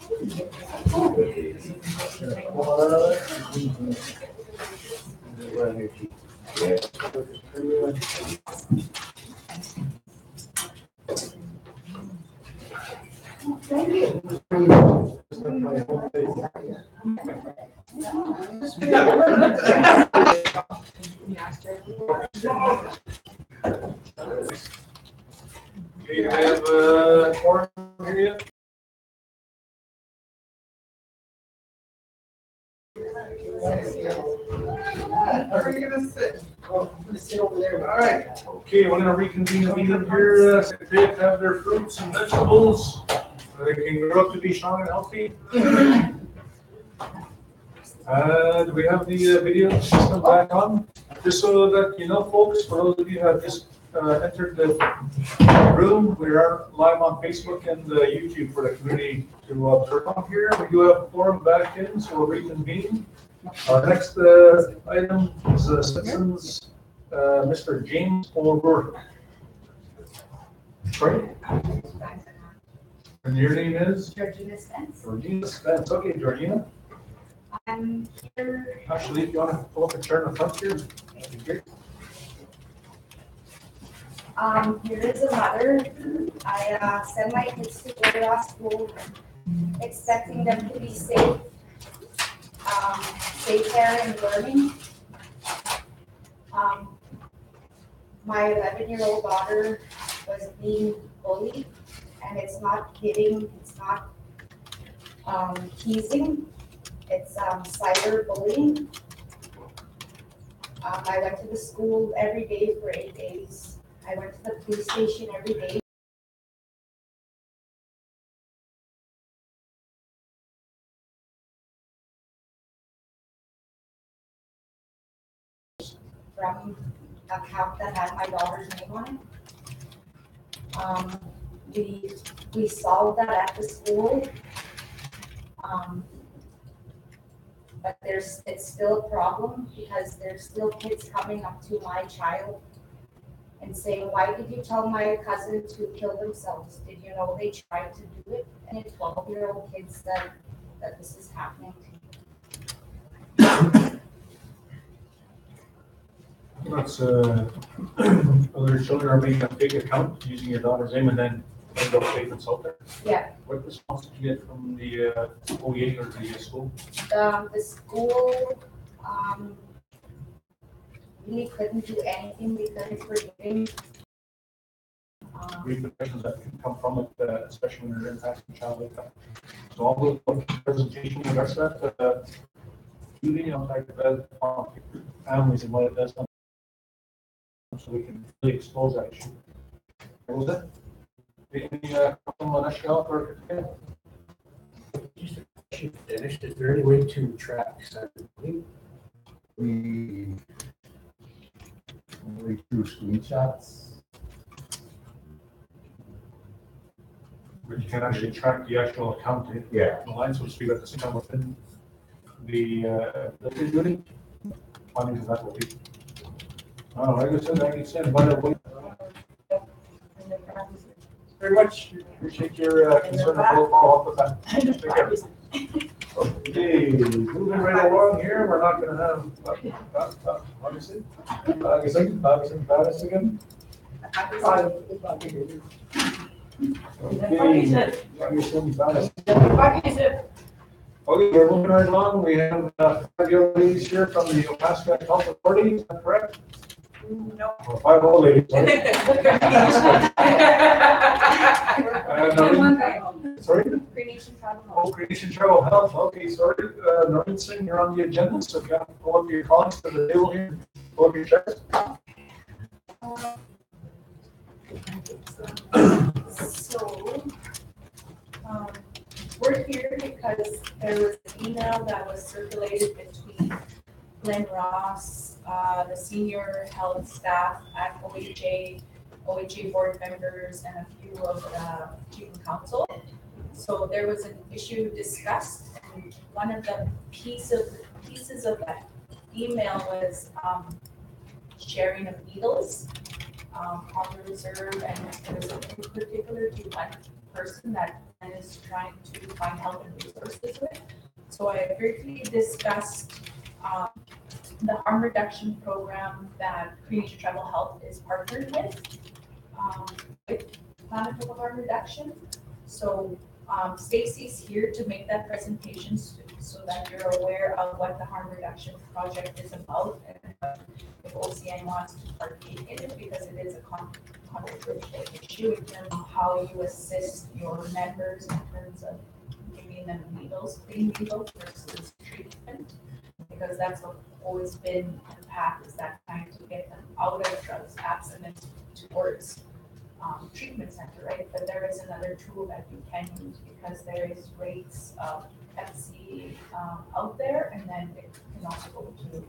Speaker 2: you have forum here.
Speaker 13: Where are you gonna sit? Oh, I'm gonna sit over there.
Speaker 2: All right, okay, we're gonna reconvene the meeting here. Secretary have their fruits and vegetables. They can grow up to be strong and healthy. Do we have the video system back on? Just so that you know, folks, for those of you who have just entered the room, we are live on Facebook and YouTube for the community to observe on here. We do have a forum back in, so we'll reconvene. Our next item is citizens, Mr. James O'Rourke. Sorry? And your name is?
Speaker 17: Georgina Spence.
Speaker 2: Georgina Spence. Okay, Georgina.
Speaker 17: I'm here.
Speaker 2: Actually, if you want to pull up a chair in the front here, that'd be great.
Speaker 17: Here is a mother. I send my kids to go to school, expecting them to be safe, safe there and learning. My 11-year-old daughter was being bullied, and it's not hitting, it's not teasing, it's cyberbullying. I went to the school every day for 8 days. I went to the police station every day. From an account that had my daughter's name on it. We solved that at the school. But it's still a problem because there's still kids coming up to my child and saying, why did you tell my cousin to kill themselves? Did you know they tried to do it? And it's 12-year-old kids that this is happening to.
Speaker 2: That's, other children are being a big account using your daughter's name and then end up statements out there.
Speaker 17: Yeah.
Speaker 2: What response did you get from the OEA or the school?
Speaker 17: The school really couldn't do anything. We couldn't forgive him.
Speaker 2: Repercussions that can come from it, especially when you're impacting a child like that. So I'll go to the presentation and address that. Really impact the families and what it does, so we can really expose that issue. What was that? Any comment on Ashell or
Speaker 11: Just a question, Dennis, is there any way to track cyberbullying?
Speaker 9: We do screenshots.
Speaker 2: But you can actually track the actual account.
Speaker 9: Yeah.
Speaker 2: The line, so to speak, at the same time within the community. Finding that will be. Like I said, by the way. Very much appreciate your concern and follow up with that. Take care. Okay, moving right along here, we're not gonna have, obviously, Pattis again. Okay, we're moving right along. We have five young ladies here from the Opaska Health Authority, is that correct?
Speaker 13: No.
Speaker 2: Well, five old ladies. Sorry. Sorry?
Speaker 17: Creation Travel Health.
Speaker 2: Oh, Creation Travel Health, okay, sorry. Norman Singh, you're on the agenda, so if you have to pull up your colleagues to the table here, pull up your chairs.
Speaker 17: So, we're here because there was an email that was circulated between Glenn Ross, the senior health staff at OHA board members, and a few of the student council. So there was an issue discussed, and one of the pieces of that email was sharing of needles on the reserve, and there was in particular to one person that is trying to find help and resources with. So I briefly discussed the harm reduction program that Creature Tribal Health is partnered with Manitoba Harm Reduction. So Stacy's here to make that presentation so that you're aware of what the harm reduction project is about and if OCN wants to partake in it, because it is a controversial issue in terms of how you assist your members in terms of giving them needles, clean needles versus treatment, because that's what always been the path, is that trying to get them out of drugs, abstinence towards treatment center, right? But there is another tool that you can use, because there is rates of Hep C out there, and then it can also go to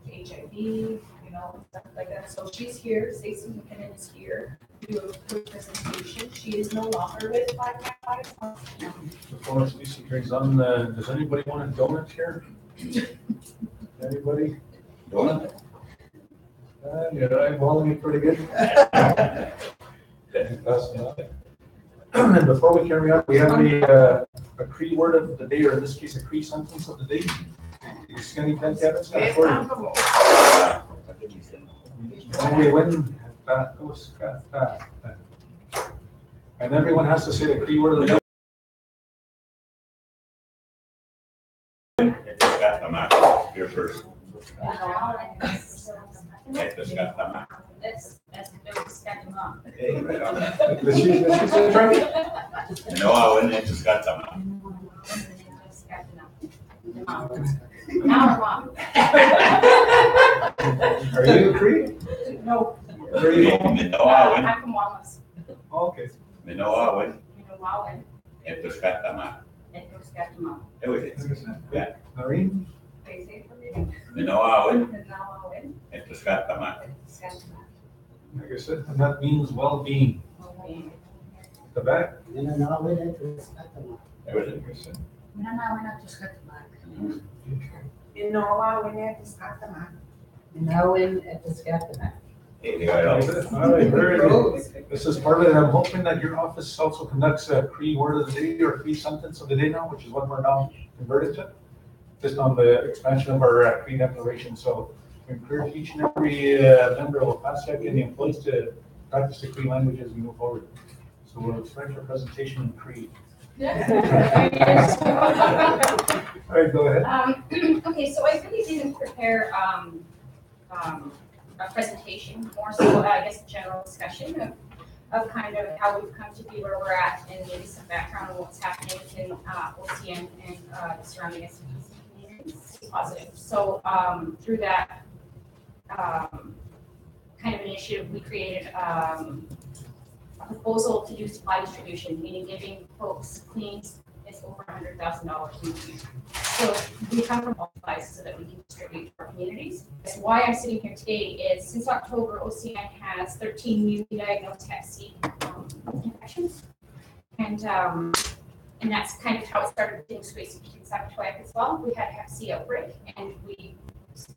Speaker 17: HIV, you know, stuff like that. So she's here, Stacey McKinnon is here to do a quick presentation. She is no longer with 595.
Speaker 2: Before Stacey carries on, does anybody want a donut here? Anybody?
Speaker 10: Donut?
Speaker 2: Yeah, I'm holding it pretty good. And before we carry on, we have a Cree word of the day, or in this case, a Cree sentence of the day. Skinny pen, Kevin, Scott, for you. And everyone has to say the Cree word of the day.
Speaker 10: You're first. Hey, right on. No, I wouldn't have just got them.
Speaker 2: Are you a Cree?
Speaker 17: No.
Speaker 2: Where are you from?
Speaker 10: Minoawan.
Speaker 17: I'm from Wallace.
Speaker 2: Okay.
Speaker 10: Minoawan.
Speaker 17: Minoawan.
Speaker 10: Ito skatama.
Speaker 17: Ito skatama.
Speaker 10: Yeah.
Speaker 2: Noreen?
Speaker 17: They say for me.
Speaker 10: Minoawan.
Speaker 17: Minoawan.
Speaker 10: Ito skatama.
Speaker 17: Skatama.
Speaker 2: Like I said, and that means well-being. The back?
Speaker 10: Everything. Hey, they got it all.
Speaker 2: All right, very good. This is part of it. I'm hoping that your office also conducts a Cree word of the day or Cree sentence of the day now, which is what we're now converted to, just on the expansion of our Cree declaration. So we encourage each and every member of PASEC and the employees to practice the Cree language as we move forward. So we'll start our presentation in Cree. All right, go ahead.
Speaker 18: Okay, so I really didn't prepare a presentation, more so I guess a general discussion of kind of how we've come to be where we're at, and maybe some background on what's happening within OCN and the surrounding SPC communities. Positive. So through that kind of initiative, we created a proposal to do supply distribution, meaning giving folks cleans is over $100,000 in the year. So we come from all sides so that we can distribute to our communities. So why I'm sitting here today is since October, OCN has 13 newly diagnosed Hep C infections. And that's kind of how it started in Swayze Saskatchewan as well. We had a Hep C outbreak and we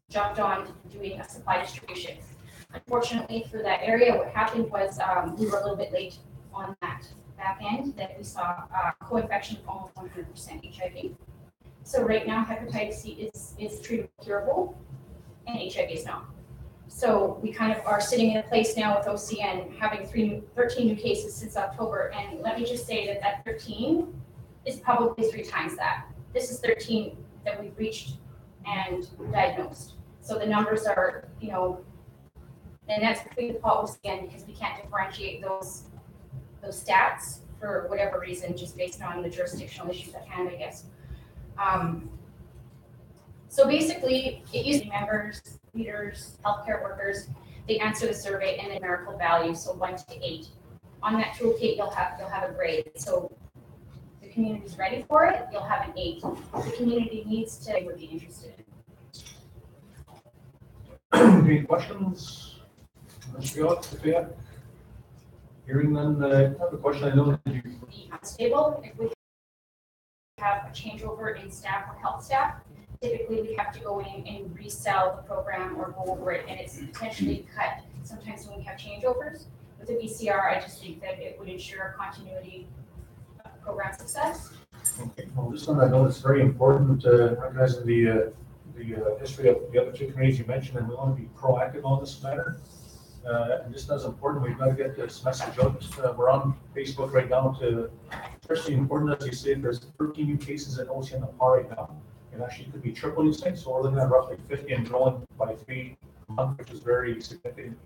Speaker 18: jumped on doing a supply distribution. Unfortunately for that area, what happened was we were a little bit late on that back end, that we saw co-infection of almost 100% HIV. So right now, hepatitis C is treatable, curable, and HIV is not. So we kind of are sitting in a place now with OCN having 13 new cases since October, and let me just say that 13 is probably 3 times that. This is 13 that we've reached and diagnosed. So the numbers are, you know, and that's between the policy again, because we can't differentiate those stats for whatever reason, just based on the jurisdictional issues at hand, I guess. So basically, it uses members, leaders, healthcare workers. They answer the survey and the numerical value, so 1 to 8. On that toolkit, you'll have a grade. So the community's ready for it, you'll have an 8. The community needs to, would be interested in.
Speaker 2: Any questions? Hearing none, I have a question. I know that you.
Speaker 18: Be unstable. If we have a changeover in staff or health staff, typically we have to go in and resell the program or go over it, and it's potentially cut sometimes when we have changeovers. With the VCR, I just think that it would ensure continuity program success.
Speaker 2: Okay, well, just on that note, it's very important, recognizing the history of the other two communities you mentioned, and we want to be proactive on this matter. And just as important, we've got to get this message out. We're on Facebook right now to, especially important, as you say, there's 13 new cases in Oceanapar right now. It actually could be tripling things, so we're looking at roughly 50 and growing by 3 a month, which is very significant.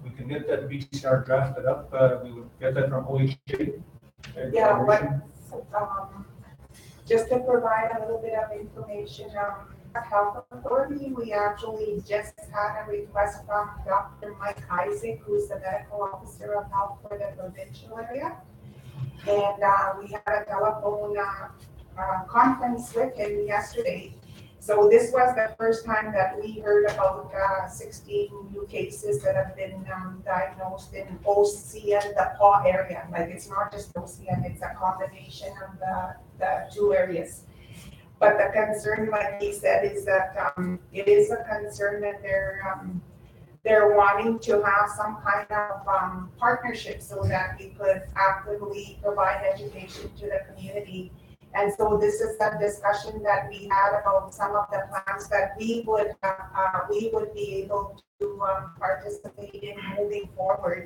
Speaker 2: We can get that BCR drafted up, we would get that from OHA.
Speaker 13: Yeah, just to provide a little bit of information, Health Authority, we actually just had a request from Dr. Mike Isaac, who's the medical officer of health for the provincial area. And we had a telephone conference with him yesterday. So this was the first time that we heard about 16 new cases that have been diagnosed in OCN, the PAW area. Like, it's not just OCN, it's a combination of the two areas. But the concern, like he said, is that it is a concern that they're wanting to have some kind of partnership so that we could actively provide education to the community. And so this is the discussion that we had about some of the plans that we would be able to participate in moving forward.